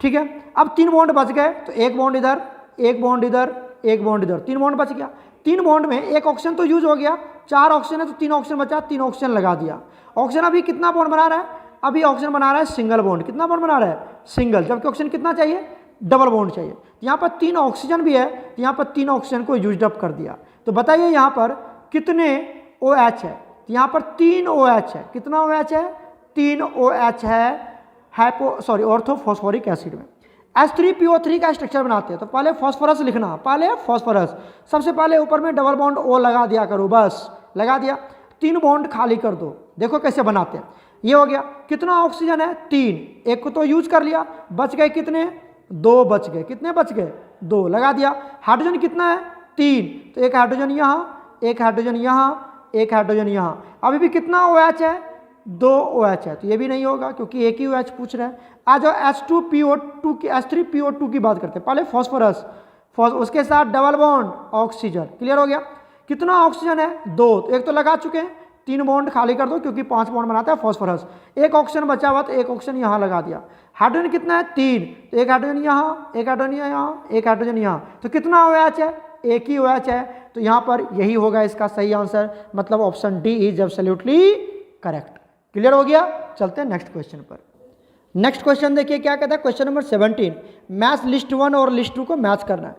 ठीक है, अब 3 बॉन्ड बच गए, तो 1 बॉन्ड इधर, 1 बॉन्ड इधर, 1 बॉन्ड इधर, 3 बॉन्ड बच गया। 3 बॉन्ड में 1 ऑक्सीजन तो यूज हो गया, 4 ऑक्सीजन है तो 3 ऑक्सीजन बचा, 3 ऑक्सीजन लगा दिया। ऑक्सीजन अभी कितना बॉन्ड बना रहा है, अभी ऑक्सीजन बना रहा है सिंगल बॉन्ड, कितना बॉन्ड बना रहा है, सिंगल, जबकि ऑक्सीजन कितना चाहिए, डबल बॉन्ड चाहिए। यहाँ पर 3 ऑक्सीजन भी है, तो यहाँ पर 3 ऑक्सीजन को यूज अप कर दिया। तो बताइए यहाँ पर कितने OH है, तो यहाँ पर 3 OH है, कितना OH है, 3 OH है ऑर्थोफॉस्फोरिक एसिड में। H3PO3 का स्ट्रक्चर बनाते हैं, तो पहले फॉस्फोरस लिखना, पहले फॉस्फोरस, सबसे पहले ऊपर में डबल बॉन्ड O लगा दिया करो, बस लगा दिया, 3 बॉन्ड खाली कर दो। देखो कैसे बनाते हैं, ये हो गया, कितना ऑक्सीजन है, 3, एक को तो यूज कर लिया, बच गए कितने, 2 बच गए, कितने बच गए, 2 लगा दिया। हाइड्रोजन कितना है, 3, तो एक हाइड्रोजन यहाँ, एक हाइड्रोजन यहाँ, एक हाइड्रोजन यहाँ, अभी भी कितना OH है, 2 OH है, तो ये भी नहीं होगा क्योंकि एक ही OH पूछ रहा है। आ जाओ H2PO2 की, H3PO2 की बात करते हैं, पहले फॉस्फोरस, उसके साथ डबल बॉन्ड ऑक्सीजन, क्लियर हो गया। कितना ऑक्सीजन है, 2, तो एक तो लगा चुके हैं, 3 बॉन्ड खाली कर दो क्योंकि 5 बॉन्ड बनाता है फॉस्फोरस। एक ऑक्सीजन बचा हुआ, तो एक ऑक्सीजन यहाँ लगा दिया। हाइड्रोजन कितना है, 3, तो एक हाइड्रोजन यहाँ, एक हाइड्रोजन यहाँ, एक हाइड्रोजन यहाँ, तो कितना OH है, एक ही OH है, तो यहाँ पर यही होगा इसका सही आंसर, मतलब option D is absolutely correct. Clear हो गया, चलते हैं नेक्स्ट क्वेश्चन पर। नेक्स्ट क्वेश्चन देखिए क्या कहता है, क्वेश्चन नंबर 17, मैच लिस्ट 1 और लिस्ट 2 को मैच करना है।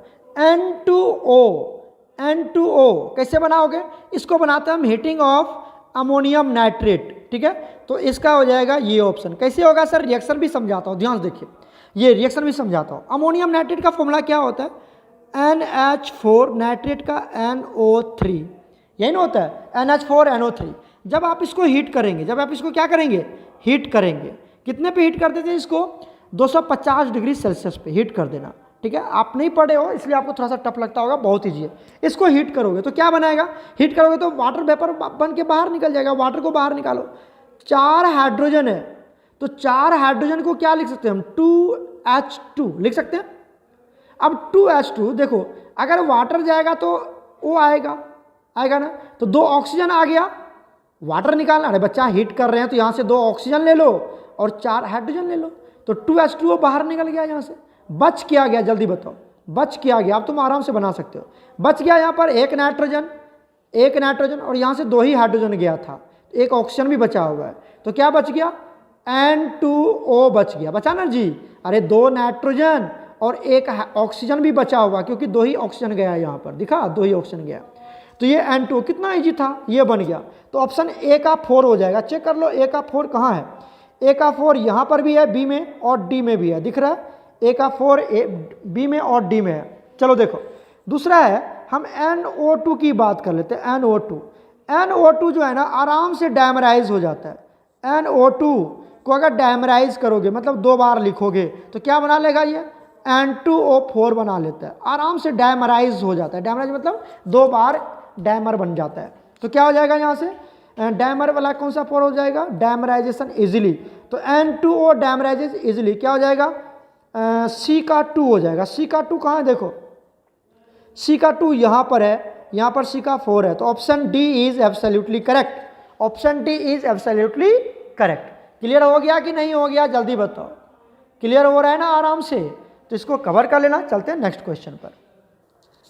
N2O कैसे बनाओगे, इसको बनाते हैं हम हीटिंग ऑफ अमोनियम नाइट्रेट। ठीक है, तो इसका हो जाएगा ये ऑप्शन। कैसे होगा सर, रिएक्शन भी समझाता हूँ, ध्यान से देखिए, ये रिएक्शन भी समझाता हूँ। अमोनियम नाइट्रेट का फॉर्मूला क्या होता है, NH4, नाइट्रेट का NO3, यही ना होता है, NH4NO3। जब आप इसको हीट करेंगे, जब आप इसको क्या करेंगे, हीट करेंगे, कितने पे हीट कर देते हैं इसको, 250 डिग्री सेल्सियस पे हीट कर देना। ठीक है, आप नहीं पढ़े हो इसलिए आपको थोड़ा सा टफ लगता होगा, बहुत ईजी है। इसको हीट करोगे तो क्या बनाएगा, हीट करोगे तो वाटर वेपर बन के बाहर निकल जाएगा, वाटर को बाहर निकालो। 4 हाइड्रोजन है, तो 4 हाइड्रोजन को क्या लिख सकते हैं हम, 2H2 लिख सकते हैं। अब 2H2 देखो, अगर वाटर जाएगा तो वो आएगा ना, तो 2 ऑक्सीजन आ गया, वाटर निकालना, अरे बच्चा हीट कर रहे हैं तो यहाँ से 2 ऑक्सीजन ले लो और 4 हाइड्रोजन ले लो, तो 2H2O बाहर निकल गया यहाँ से। बच क्या गया, जल्दी बताओ, बच क्या गया, अब तुम आराम से बना सकते हो। बच गया यहाँ पर एक नाइट्रोजन और यहाँ से 2 ही हाइड्रोजन गया था, एक ऑक्सीजन भी बचा हुआ है, तो क्या बच गया, N2O बच गया, बचा ना जी। अरे 2 नाइट्रोजन और एक ऑक्सीजन भी बचा हुआ, क्योंकि 2 ही ऑक्सीजन गया यहाँ पर, दिखा 2 ही ऑक्सीजन गया, तो ये N2 कितना ईजी था, ये बन गया। तो ऑप्शन A का 4 हो जाएगा। चेक कर लो A का 4 कहाँ है, A का 4 यहाँ पर भी है, B में और D में भी है, दिख रहा है, A का 4 B में और D में है। चलो देखो, दूसरा है, हम NO2 की बात कर लेते हैं। NO2 जो है ना, आराम से डायमराइज हो जाता है। NO2 को अगर डायमराइज करोगे, मतलब 2 बार लिखोगे, तो क्या बना लेगा, ये N2O4 बना लेता है, आराम से डायमराइज हो जाता है। डायमराइज मतलब 2 बार डायमर बन जाता है, तो क्या हो जाएगा यहाँ से, डायमर वाला कौन सा 4 हो जाएगा, डायमराइजेशन इजिली, तो N2O डायमराइजेज इजिली, क्या हो जाएगा, C का 2 हो जाएगा। C का 2 कहाँ है, देखो C का 2 यहाँ पर है, यहाँ पर C का 4 है, तो option D is absolutely correct, option D is absolutely correct. Clear हो गया कि नहीं हो गया, जल्दी बताओ, क्लियर हो रहा है ना आराम से, तो इसको कवर कर लेना। चलते हैं नेक्स्ट क्वेश्चन पर।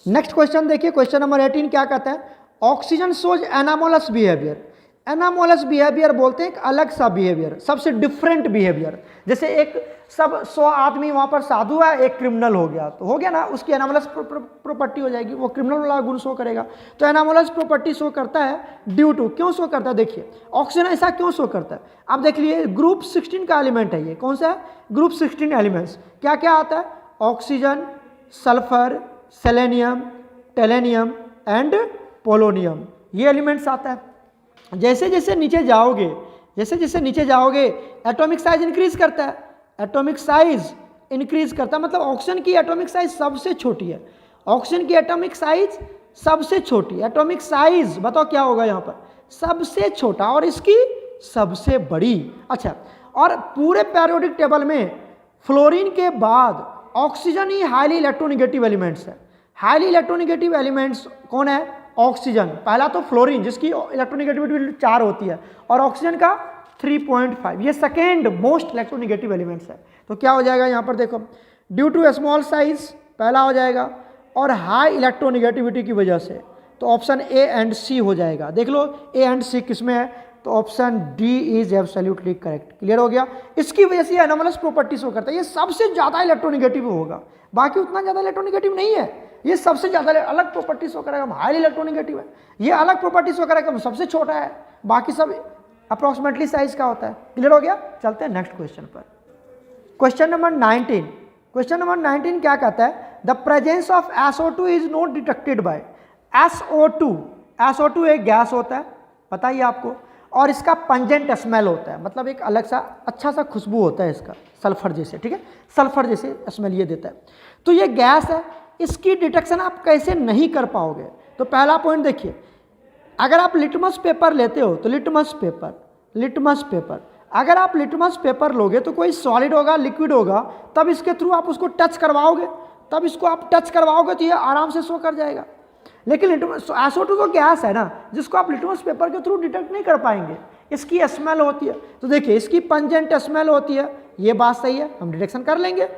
नेक्स्ट क्वेश्चन देखिए, क्वेश्चन नंबर 18 क्या कहता है, oxygen shows anomalous behaviour anomalous behaviour बोलते हैं एक अलग सा बिहेवियर, सबसे डिफरेंट बिहेवियर। जैसे एक सब 100 आदमी वहाँ पर साधु है, एक क्रिमिनल हो गया, तो हो गया ना, उसकी एनामोलस प्रॉपर्टी हो जाएगी, वो क्रिमिनल वाला गुण शो करेगा। तो एनामोलस प्रॉपर्टी शो करता है ड्यू टू, क्यों शो करता है देखिए, ऑक्सीजन ऐसा क्यों शो करता है। आप देख लिए ग्रुप 16 का एलिमेंट है ये, कौन सा है, ग्रुप 16 एलिमेंट्स। क्या क्या आता है, oxygen, sulphur, selenium, tellurium and polonium, ये एलिमेंट्स आता है। जैसे जैसे नीचे जाओगे, जैसे जैसे नीचे जाओगे एटॉमिक साइज इंक्रीज करता है, एटॉमिक साइज इंक्रीज करता है, मतलब ऑक्सीजन की एटॉमिक साइज सबसे छोटी है, ऑक्सीजन की एटॉमिक साइज सबसे छोटी, एटॉमिक साइज बताओ क्या होगा यहाँ पर, सबसे छोटा, और इसकी सबसे बड़ी। अच्छा, और पूरे पेरियोडिक टेबल में फ्लोरीन के बाद ऑक्सीजन ही हाईली इलेक्ट्रोनेगेटिव एलिमेंट्स है। हाईली इलेक्ट्रोनेगेटिव एलिमेंट्स कौन है, ऑक्सीजन, पहला तो फ्लोरीन जिसकी इलेक्ट्रोनेगेटिविटी 4 होती है, और ऑक्सीजन का 3.5, ये सेकेंड मोस्ट इलेक्ट्रोनेगेटिव एलिमेंट्स है। तो क्या हो जाएगा यहाँ पर देखो, ड्यू टू स्मॉल साइज पहला हो जाएगा, और हाई इलेक्ट्रोनेगेटिविटी की वजह से, तो ऑप्शन ए एंड सी हो जाएगा। देख लो ए एंड सी किस में है, तो option D is absolutely correct. Clear हो गया, इसकी वजह से एनोमलस प्रॉपर्टी शो करता है, ये सबसे ज़्यादा इलेक्ट्रोनेगेटिव होगा, बाकी उतना ज़्यादा इलेक्ट्रोनेगेटिव नहीं है, ये सबसे ज़्यादा अलग प्रॉपर्टी शो करेगा, हाईली इलेक्ट्रोनेगेटिव है, ये अलग प्रॉपर्टी शो करेगा, सबसे छोटा है, बाकी सब अप्रॉक्सीमेटली साइज का होता है। क्लियर हो गया, चलते हैं नेक्स्ट क्वेश्चन पर। क्वेश्चन नंबर 19, क्वेश्चन नंबर 19 क्या कहता है, the presence of SO2 is not detected by SO2। SO2 एक गैस होता है, पता ही आपको, और इसका पंजेंट स्मेल होता है, मतलब एक अलग सा अच्छा सा खुशबू होता है इसका, सल्फर जैसे, ठीक है, सल्फर जैसे स्मेल ये देता है। तो ये गैस है, इसकी डिटेक्शन आप कैसे नहीं कर पाओगे। तो पहला पॉइंट देखिए, अगर आप लिटमस पेपर लेते हो तो लिटमस पेपर अगर आप लिटमस पेपर लोगे तो कोई सॉलिड होगा, लिक्विड होगा, तब इसके थ्रू आप उसको टच करवाओगे, तब इसको आप टच करवाओगे तो ये आराम से शो कर जाएगा। लेकिन लिटमस SO2 तो गैस है ना, जिसको आप लिटमस पेपर के थ्रू डिटेक्ट नहीं कर पाएंगे, इसकी स्मेल होती है। तो देखिए इसकी पंजेंट स्मेल होती है, ये बात सही है, हम डिटेक्शन कर लेंगे।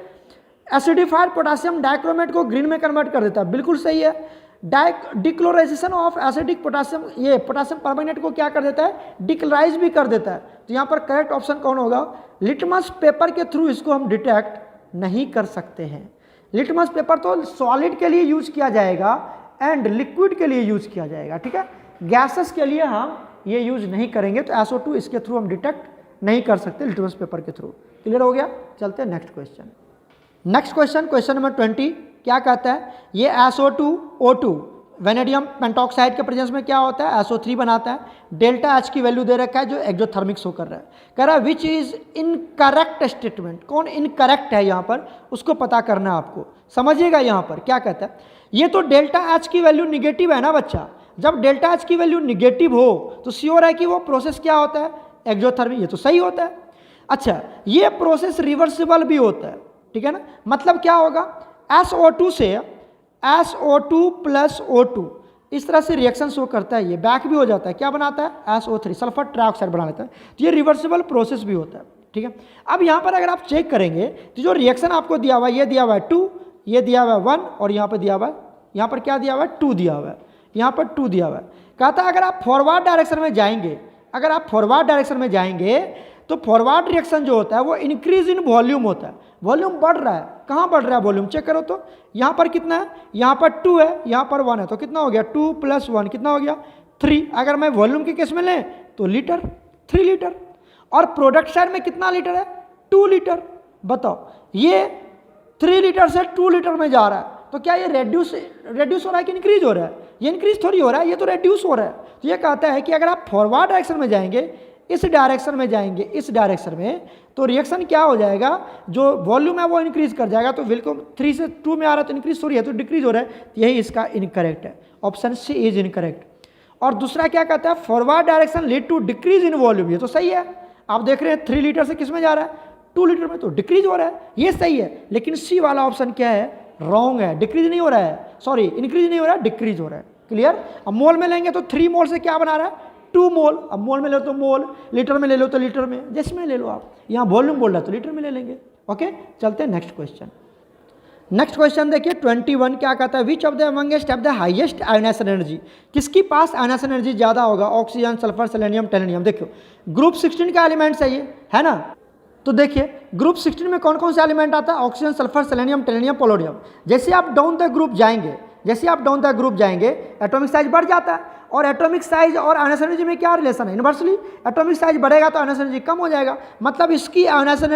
एसिडिफाइड पोटासियम डाइक्रोमेट को ग्रीन में कन्वर्ट कर देता है, बिल्कुल सही है। डिक्लोराइजेशन ऑफ एसिडिक पोटासियम, ये पोटासियम परमैंगनेट को क्या कर देता है, डिक्लोराइज भी कर देता है। तो यहाँ पर करेक्ट ऑप्शन कौन होगा, लिटमस पेपर के थ्रू इसको हम डिटेक्ट नहीं कर सकते हैं। लिटमस पेपर तो सॉलिड के लिए यूज किया जाएगा एंड लिक्विड के लिए यूज किया जाएगा, ठीक है, गैसेस के लिए हम ये यूज नहीं करेंगे। तो SO2 इसके थ्रू हम डिटेक्ट नहीं कर सकते लिटमस पेपर के थ्रू। क्लियर हो गया, चलते हैं next question. Next question, question number 20 क्या कहता है, ये SO2O2 वेनेडियम पेंटॉक्साइड के प्रेजेंस में क्या होता है, SO3 बनाता है। डेल्टा H की वैल्यू दे रखा है जो एक्सोथर्मिक शो कर रहा है, कह रहा है विच इज इनकरेक्ट स्टेटमेंट, कौन इनकरेक्ट है यहाँ पर उसको पता करना है आपको। समझिएगा यहाँ पर क्या कहता है, ये तो डेल्टा H की वैल्यू निगेटिव है ना बच्चा, जब डेल्टा H की वैल्यू निगेटिव हो तो श्योर है कि वो प्रोसेस क्या होता है, एक्सोथर्मिक, ये तो सही होता है। अच्छा, ये प्रोसेस रिवर्सिबल भी होता है, ठीक है ना, मतलब क्या होगा, SO2 से SO2 प्लस O2 इस तरह से रिएक्शन शो करता है, ये बैक भी हो जाता है, क्या बनाता है, SO3 सल्फर ट्राइऑक्साइड बना लेता है। तो ये रिवर्सिबल प्रोसेस भी होता है, ठीक है। अब यहाँ पर अगर आप चेक करेंगे तो जो रिएक्शन आपको दिया हुआ है, ये दिया हुआ है 2, ये दिया हुआ है 1, और यहाँ पर दिया हुआ है, यहाँ पर क्या दिया हुआ है, 2 दिया हुआ है, यहाँ पर 2 दिया हुआ है। कहता है अगर आप फॉरवर्ड डायरेक्शन में जाएंगे, अगर आप फॉरवर्ड डायरेक्शन में जाएंगे तो फॉरवर्ड रिएक्शन जो होता है वो इंक्रीज इन वॉल्यूम होता है, वॉल्यूम बढ़ रहा है, कहाँ बढ़ रहा है वॉल्यूम, चेक करो तो यहाँ पर कितना है, यहाँ पर 2 है, यहाँ पर 1 है, तो कितना हो गया, 2 + 1 कितना हो गया, 3। अगर मैं वॉल्यूम के केस में लें तो लीटर, 3 लीटर, और प्रोडक्ट साइड में कितना लीटर है, 2 लीटर। बताओ ये 3 लीटर से 2 लीटर में जा रहा है, तो क्या ये रेड्यूस हो रहा है कि इंक्रीज हो रहा है, ये इंक्रीज थोड़ी हो रहा है, ये तो रेड्यूस हो रहा है। तो ये कहता है कि अगर आप फॉरवर्ड डायरेक्शन में जाएंगे, इस डायरेक्शन में जाएंगे, इस डायरेक्शन में, तो रिएक्शन क्या हो जाएगा, जो वॉल्यूम है वो इंक्रीज कर जाएगा। तो बिल्कुल 3 से 2 में आ रहा है तो इंक्रीज हो रही है, तो डिक्रीज हो रहा है, यही इसका इनकरेक्ट है, ऑप्शन सी इज इनकरेक्ट। और दूसरा क्या कहता है, forward direction lead to decrease in volume, ये तो सही है। आप देख रहे हैं 3 लीटर से किस में जा रहा है, 2 लीटर में, तो डिक्रीज हो रहा है, ये सही है। लेकिन सी वाला ऑप्शन क्या है, रॉन्ग है, डिक्रीज नहीं हो रहा है, सॉरी इंक्रीज नहीं हो रहा है, डिक्रीज हो रहा है। क्लियर। अब मोल में लेंगे तो 3 मोल से क्या बना रहा है, 2 मोल। अब मोल में ले लो तो मोल, लीटर में ले लो तो लीटर में, जिसमें ले लो आप, यहाँ वॉल्यूम बोल रहा है तो लीटर में ले लेंगे। ओके, चलते हैं नेक्स्ट क्वेश्चन। नेक्स्ट क्वेश्चन देखिए 21 क्या कहता है, which of the amongst have the highest ionization energy, किसकी पास आयोनाइजेशन एनर्जी ज़्यादा होगा, ऑक्सीजन, सल्फर, सेलेनियम, टेलेनियम। देखो ग्रुप 16 का एलिमेंट्स है ये, है ना। तो देखिए ग्रुप 16 में कौन कौन सा एलिमेंट आता है, ऑक्सीजन, सल्फर, सेलेनियम, टेलेनियम, पोलोनियम। जैसे आप डाउन द ग्रुप जाएंगे, जैसे आप डाउन द ग्रुप जाएंगे एटॉमिक साइज बढ़ जाता है, और एटॉमिक साइज और आयोनाइजेशन एनर्जी में क्या रिलेशन है, इन्वर्सली एटॉमिक साइज बढ़ेगा तो आयोनाइजेशन एनर्जी कम हो जाएगा, मतलब इसकी आयोनाइजेशन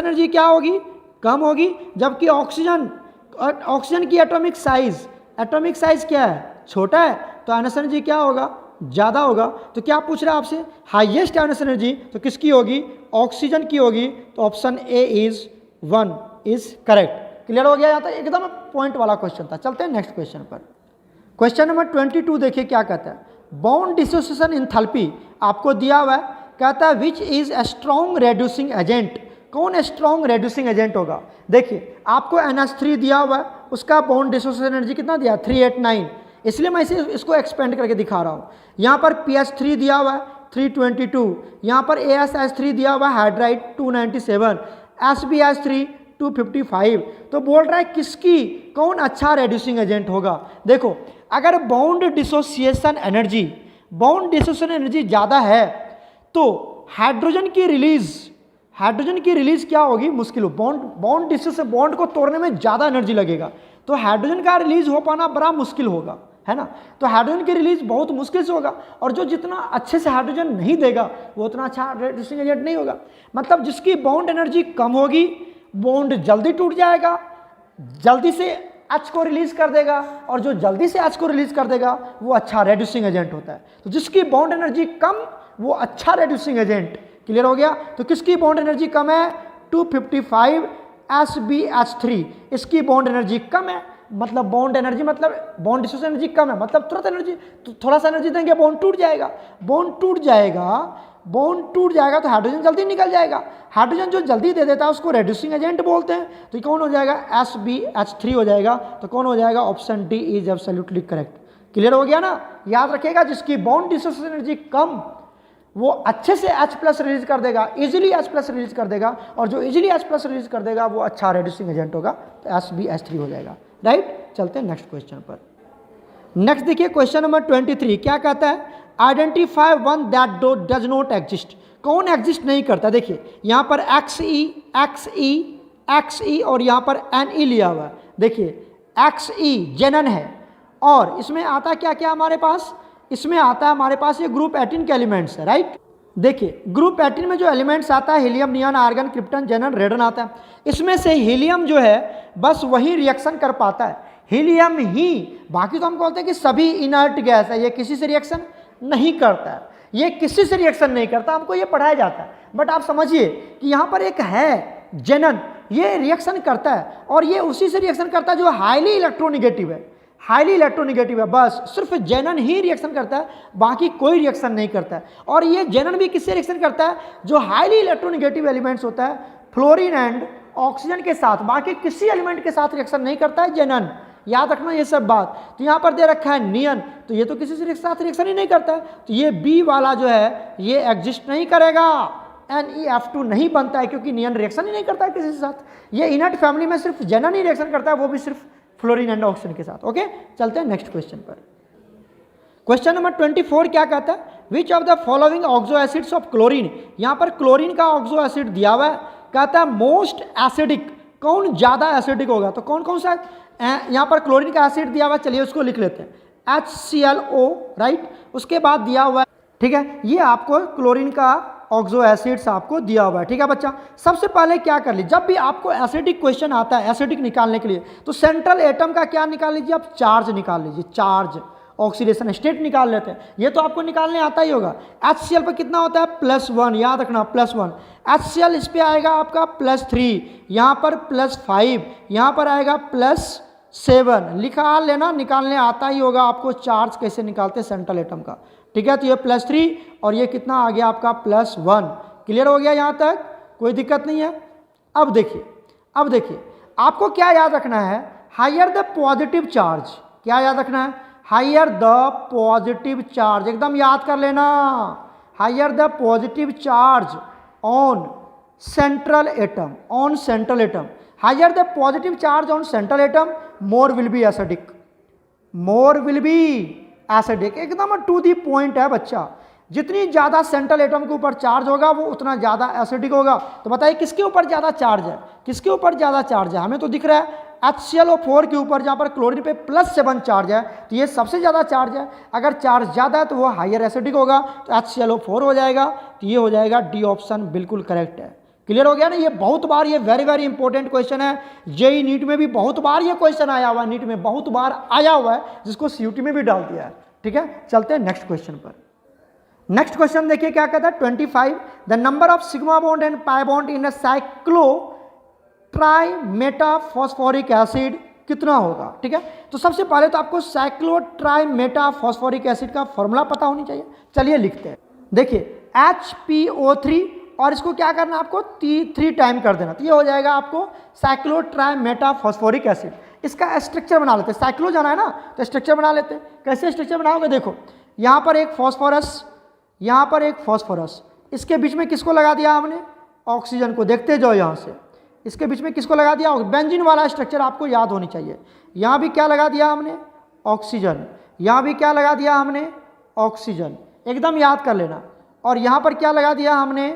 एनर्जी क्या होगी, कम होगी। जबकि ऑक्सीजन की एटॉमिक साइज क्या है, छोटा है, तो आयोनाइजेशन एनर्जी क्या होगा, ज़्यादा होगा। तो क्या पूछ रहा है आपसे, हाईएस्ट आयोनाइजेशन एनर्जी तो किसकी होगी, ऑक्सीजन की होगी। तो option A is 1 is correct. Clear हो गया, यहाँ तक एकदम पॉइंट वाला क्वेश्चन था। चलते हैं नेक्स्ट क्वेश्चन पर। क्वेश्चन नंबर 22 देखिए क्या कहता है, बॉन्ड डिसोसिएशन एंथैल्पी आपको दिया हुआ है, कहता है which is a strong reducing agent, कौन स्ट्रॉन्ग रेड्यूसिंग एजेंट होगा। देखिए आपको NH3 दिया हुआ है, उसका बॉन्ड डिसोसिएशन एनर्जी कितना दिया 389, इसलिए मैं इसको एक्सपेंड करके दिखा रहा हूँ। यहाँ पर PH3 दिया हुआ है 322, यहाँ पर ASH3 दिया हुआ है हाइड्राइड 297, SbH3 255। तो बोल रहा है किसकी, कौन अच्छा रेड्यूसिंग एजेंट होगा। देखो अगर बॉन्ड डिसोसिएशन एनर्जी ज़्यादा है तो हाइड्रोजन की रिलीज क्या होगी, मुश्किल हो। बॉन्ड डिसोसिएशन, बॉन्ड को तोड़ने में ज़्यादा एनर्जी लगेगा, तो हाइड्रोजन का रिलीज हो पाना बड़ा मुश्किल होगा, है ना। तो हाइड्रोजन की रिलीज बहुत मुश्किल से होगा, और जो जितना अच्छे से हाइड्रोजन नहीं देगा वो उतना अच्छा रेड्यूसिंग एजेंट नहीं होगा। मतलब जिसकी बॉन्ड एनर्जी कम होगी, बॉन्ड जल्दी टूट जाएगा, जल्दी से एच को रिलीज कर देगा, और जो जल्दी से एच को रिलीज कर देगा वो अच्छा रेड्यूसिंग एजेंट होता है। तो जिसकी बॉन्ड एनर्जी कम वो अच्छा रेड्यूसिंग एजेंट। क्लियर हो गया। तो किसकी बॉन्ड एनर्जी कम है, 255 SbH3, इसकी बॉन्ड एनर्जी कम है, मतलब बॉन्ड डिसोसिएशन एनर्जी कम है, मतलब तुरंत एनर्जी, थोड़ा सा एनर्जी देंगे बॉन्ड टूट जाएगा, तो हाइड्रोजन जल्दी निकल जाएगा। हाइड्रोजन जो जल्दी दे देता है उसको रेड्यूसिंग एजेंट बोलते हैं। तो ये कौन हो जाएगा, SbH3 हो जाएगा। तो कौन हो जाएगा, option D is absolutely correct. Clear हो गया ना। याद रखिएगा जिसकी बॉन्ड डिसोसिएशन एनर्जी कम वो अच्छे से H+ रिलीज कर देगा, इजीली H+ रिलीज कर देगा, और जो इजीली H+ रिलीज कर देगा वो अच्छा रेड्यूसिंग एजेंट होगा, तो SbH3 हो जाएगा। राइट। चलते हैं नेक्स्ट क्वेश्चन पर। नेक्स्ट देखिए क्वेश्चन नंबर 23 क्या कहता है, identify one that does not exist, कौन एग्जिस्ट नहीं करता। देखिए यहाँ पर XE और यहाँ पर Ne लिया हुआ है। देखिए XE जेनन है, और इसमें आता क्या क्या हमारे पास, इसमें आता है हमारे पास ये ग्रुप 18 के एलिमेंट्स है। राइट। देखिए ग्रुप 18 में जो एलिमेंट्स आता है हीलियम, नियॉन, आर्गन, क्रिप्टन, जेनन, रेडन आता है। इसमें से हीलियम जो है बस वही रिएक्शन कर पाता है, हीलियम ही। बाकी तो हम बोलते हैं कि सभी इनर्ट गैस है, ये किसी से रिएक्शन नहीं करता है, ये किसी से रिएक्शन नहीं करता, हमको ये पढ़ाया जाता है। बट आप समझिए कि यहाँ पर एक है जेनन, ये रिएक्शन करता है, और ये उसी से रिएक्शन करता है जो हाईली इलेक्ट्रोनिगेटिव है, बस सिर्फ जेनन ही रिएक्शन करता है, बाकी कोई रिएक्शन नहीं करता है। और ये जेनन भी किससे रिएक्शन करता है, जो हाईली इलेक्ट्रोनिगेटिव एलिमेंट्स होता है, फ्लोरीन एंड ऑक्सीजन के साथ, बाकी किसी एलिमेंट के साथ रिएक्शन नहीं करता है जेनन। याद रखना ये सब बात। तो यहाँ पर दे रखा है नियन, तो ये तो किसी से साथ रिएक्शन ही नहीं करता है, तो ये बी वाला जो है ये एग्जिस्ट नहीं करेगा, NeF2 नहीं बनता है, क्योंकि नियन रिएक्शन ही नहीं करता है किसी के साथ। ये इनर्ट फैमिली में सिर्फ जेनन ही रिएक्शन करता है, वो भी सिर्फ फ्लोरीन एंड ऑक्सीजन के साथ। ओके। चलते हैं नेक्स्ट क्वेश्चन पर। क्वेश्चन नंबर 24 क्या कहता है, which of the following oxo acids of chlorine, यहाँ पर क्लोरीन का ऑक्सो एसिड दिया हुआ है, कहता है मोस्ट एसिडिक, कौन ज्यादा एसिडिक होगा। तो कौन कौन सा यहाँ पर क्लोरीन का एसिड दिया हुआ है, चलिए उसको लिख लेते हैं, HClO। राइट। उसके बाद दिया हुआ है, ठीक है, ये आपको क्लोरीन का ऑक्सो एसिड्स आपको दिया हुआ है। ठीक है बच्चा। सबसे पहले क्या कर लीजिए, जब भी आपको एसिडिक क्वेश्चन आता है एसिडिक निकालने के लिए, तो सेंट्रल एटम का क्या निकाल लीजिए, आप चार्ज निकाल लीजिए, चार्ज ऑक्सीडेशन स्टेट निकाल लेते हैं, ये तो आपको निकालने आता ही होगा। HCl पर कितना होता है +1, याद रखना +1। HCl इस पर आएगा आपका +3, यहाँ पर +5, यहाँ पर आएगा +7, लिखा लेना, निकालने आता ही होगा आपको चार्ज कैसे निकालते हैं सेंट्रल एटम का। ठीक है। तो ये +3 और ये कितना आ गया आपका +1। क्लियर हो गया यहाँ तक, कोई दिक्कत नहीं है। अब देखिए आपको क्या याद रखना है, हायर द पॉजिटिव चार्ज, क्या याद रखना है, हायर द पॉजिटिव चार्ज, एकदम याद कर लेना, higher the positive charge on central atom, on central atom. Higher the positive charge on central atom, more will be acidic. More will be acidic. एकदम to the point है बच्चा. जितनी ज़्यादा central atom के ऊपर चार्ज होगा वो उतना ज़्यादा एसिडिक होगा. तो बताइए किसके ऊपर ज़्यादा चार्ज है, किसके ऊपर ज़्यादा चार्ज है? हमें तो दिख रहा है HClO4 के ऊपर, जहाँ पर क्लोरीन पे +7 चार्ज है, तो ये सबसे ज़्यादा चार्ज है. अगर चार्ज ज़्यादा है तो वो हायर एसिडिक होगा, तो HClO4 हो जाएगा. तो ये हो जाएगा डी ऑप्शन बिल्कुल करेक्ट है. क्लियर हो गया ना? ये बहुत बार, ये वेरी वेरी इंपॉर्टेंट क्वेश्चन है. जेई नीट में भी बहुत बार ये क्वेश्चन आया हुआ है, नीट में बहुत बार आया हुआ है, जिसको CUT में भी डाल दिया है. ठीक है, चलते हैं नेक्स्ट क्वेश्चन पर. नेक्स्ट क्वेश्चन देखिए क्या कहता है. 25 the number of sigma bond and pi bond in a cyclo try Meta phosphoric acid कितना होगा? ठीक है, तो सबसे पहले तो आपको cyclo try Meta phosphoric acid का फॉर्मूला पता होनी चाहिए. चलिए लिखते हैं. देखिए HPO3 और इसको क्या करना है आपको 3 टाइम कर देना. तो ये हो जाएगा आपको cyclo try Meta phosphoric acid. इसका स्ट्रक्चर बना लेते हैं. साइक्लो जाना है ना, तो स्ट्रक्चर बना लेते हैं. कैसे स्ट्रक्चर बनाओगे? देखो यहाँ पर एक फॉस्फोरस, यहाँ पर एक फॉस्फोरस, इसके बीच में किसको लगा दिया हमने? ऑक्सीजन को. देखते जाओ यहाँ से, इसके बीच में किसको लगा दिया? बेंजीन वाला स्ट्रक्चर आपको याद होनी चाहिए. यहाँ भी क्या लगा दिया हमने? ऑक्सीजन. यहाँ भी क्या लगा दिया हमने? ऑक्सीजन. एकदम याद कर लेना. और यहाँ पर क्या लगा दिया हमने?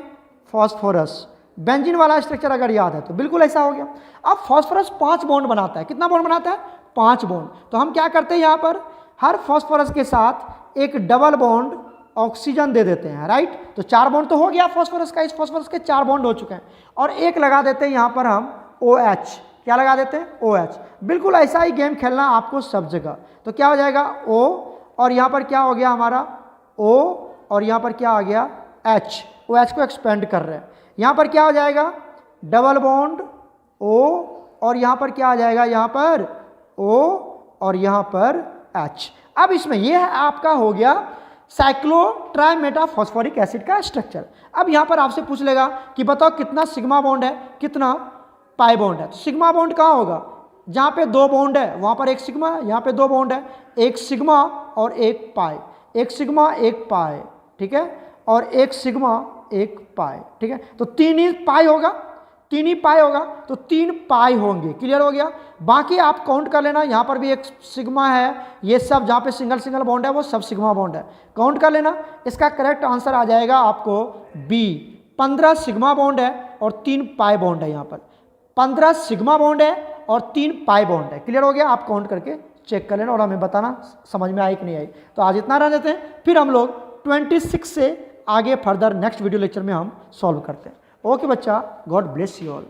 फॉस्फोरस. बेंजीन वाला स्ट्रक्चर अगर याद है तो बिल्कुल ऐसा हो गया. अब फॉस्फोरस 5 बॉन्ड बनाता है. कितना बॉन्ड बनाता है? 5 बॉन्ड. तो हम क्या करते हैं, यहाँ पर हर फॉस्फोरस के साथ एक डबल बॉन्ड ऑक्सीजन दे देते हैं. राइट, तो 4 बॉन्ड तो हो गया फॉस्फोरस का. इस फॉस्फोरस के 4 बॉन्ड हो चुके हैं. और एक लगा देते हैं यहाँ पर हम OH. क्या लगा देते हैं? OH. बिल्कुल ऐसा ही गेम खेलना आपको सब जगह. तो क्या हो जाएगा? O, और यहाँ पर क्या हो गया हमारा? O, और यहाँ पर क्या आ गया? H. OH को एक्सपेंड कर रहे हैं. यहाँ पर क्या हो जाएगा? डबल बॉन्ड O, और यहाँ पर क्या आ जाएगा? यहाँ पर O, और यहाँ पर H. अब इसमें ये है आपका हो गया cyclo try Meta phosphoric acid का स्ट्रक्चर. अब यहाँ पर आपसे पूछ लेगा कि बताओ कितना सिग्मा बॉन्ड है, कितना पाई बॉन्ड है. तो सिग्मा बॉन्ड कहाँ होगा? जहाँ पे 2 बॉन्ड है वहाँ पर एक सिग्मा, यहाँ पे 2 बॉन्ड है, एक सिग्मा और एक पाई. एक सिग्मा एक पाई. ठीक है, और एक सिग्मा एक पाई. ठीक है, तो 3 ही पाई होगा, 3 ही पाई होगा, तो 3 पाई होंगे. क्लियर हो गया? बाकी आप काउंट कर लेना. यहाँ पर भी एक सिग्मा है, ये सब जहाँ पे सिंगल सिंगल बॉन्ड है वो सब सिग्मा बॉन्ड है. काउंट कर लेना. इसका करेक्ट आंसर आ जाएगा आपको B. 15 सिग्मा बॉन्ड है और 3 पाई बॉन्ड है. यहाँ पर 15 सिग्मा बॉन्ड है और 3 पाई बॉन्ड है. क्लियर हो गया? आप काउंट करके चेक कर लेना और हमें बताना समझ में आई कि नहीं आई. तो आज इतना रह देते हैं, फिर हम लोग 26 से आगे फर्दर नेक्स्ट वीडियो लेक्चर में हम सॉल्व करते हैं. ओके बच्चा, गॉड ब्लेस यू ऑल.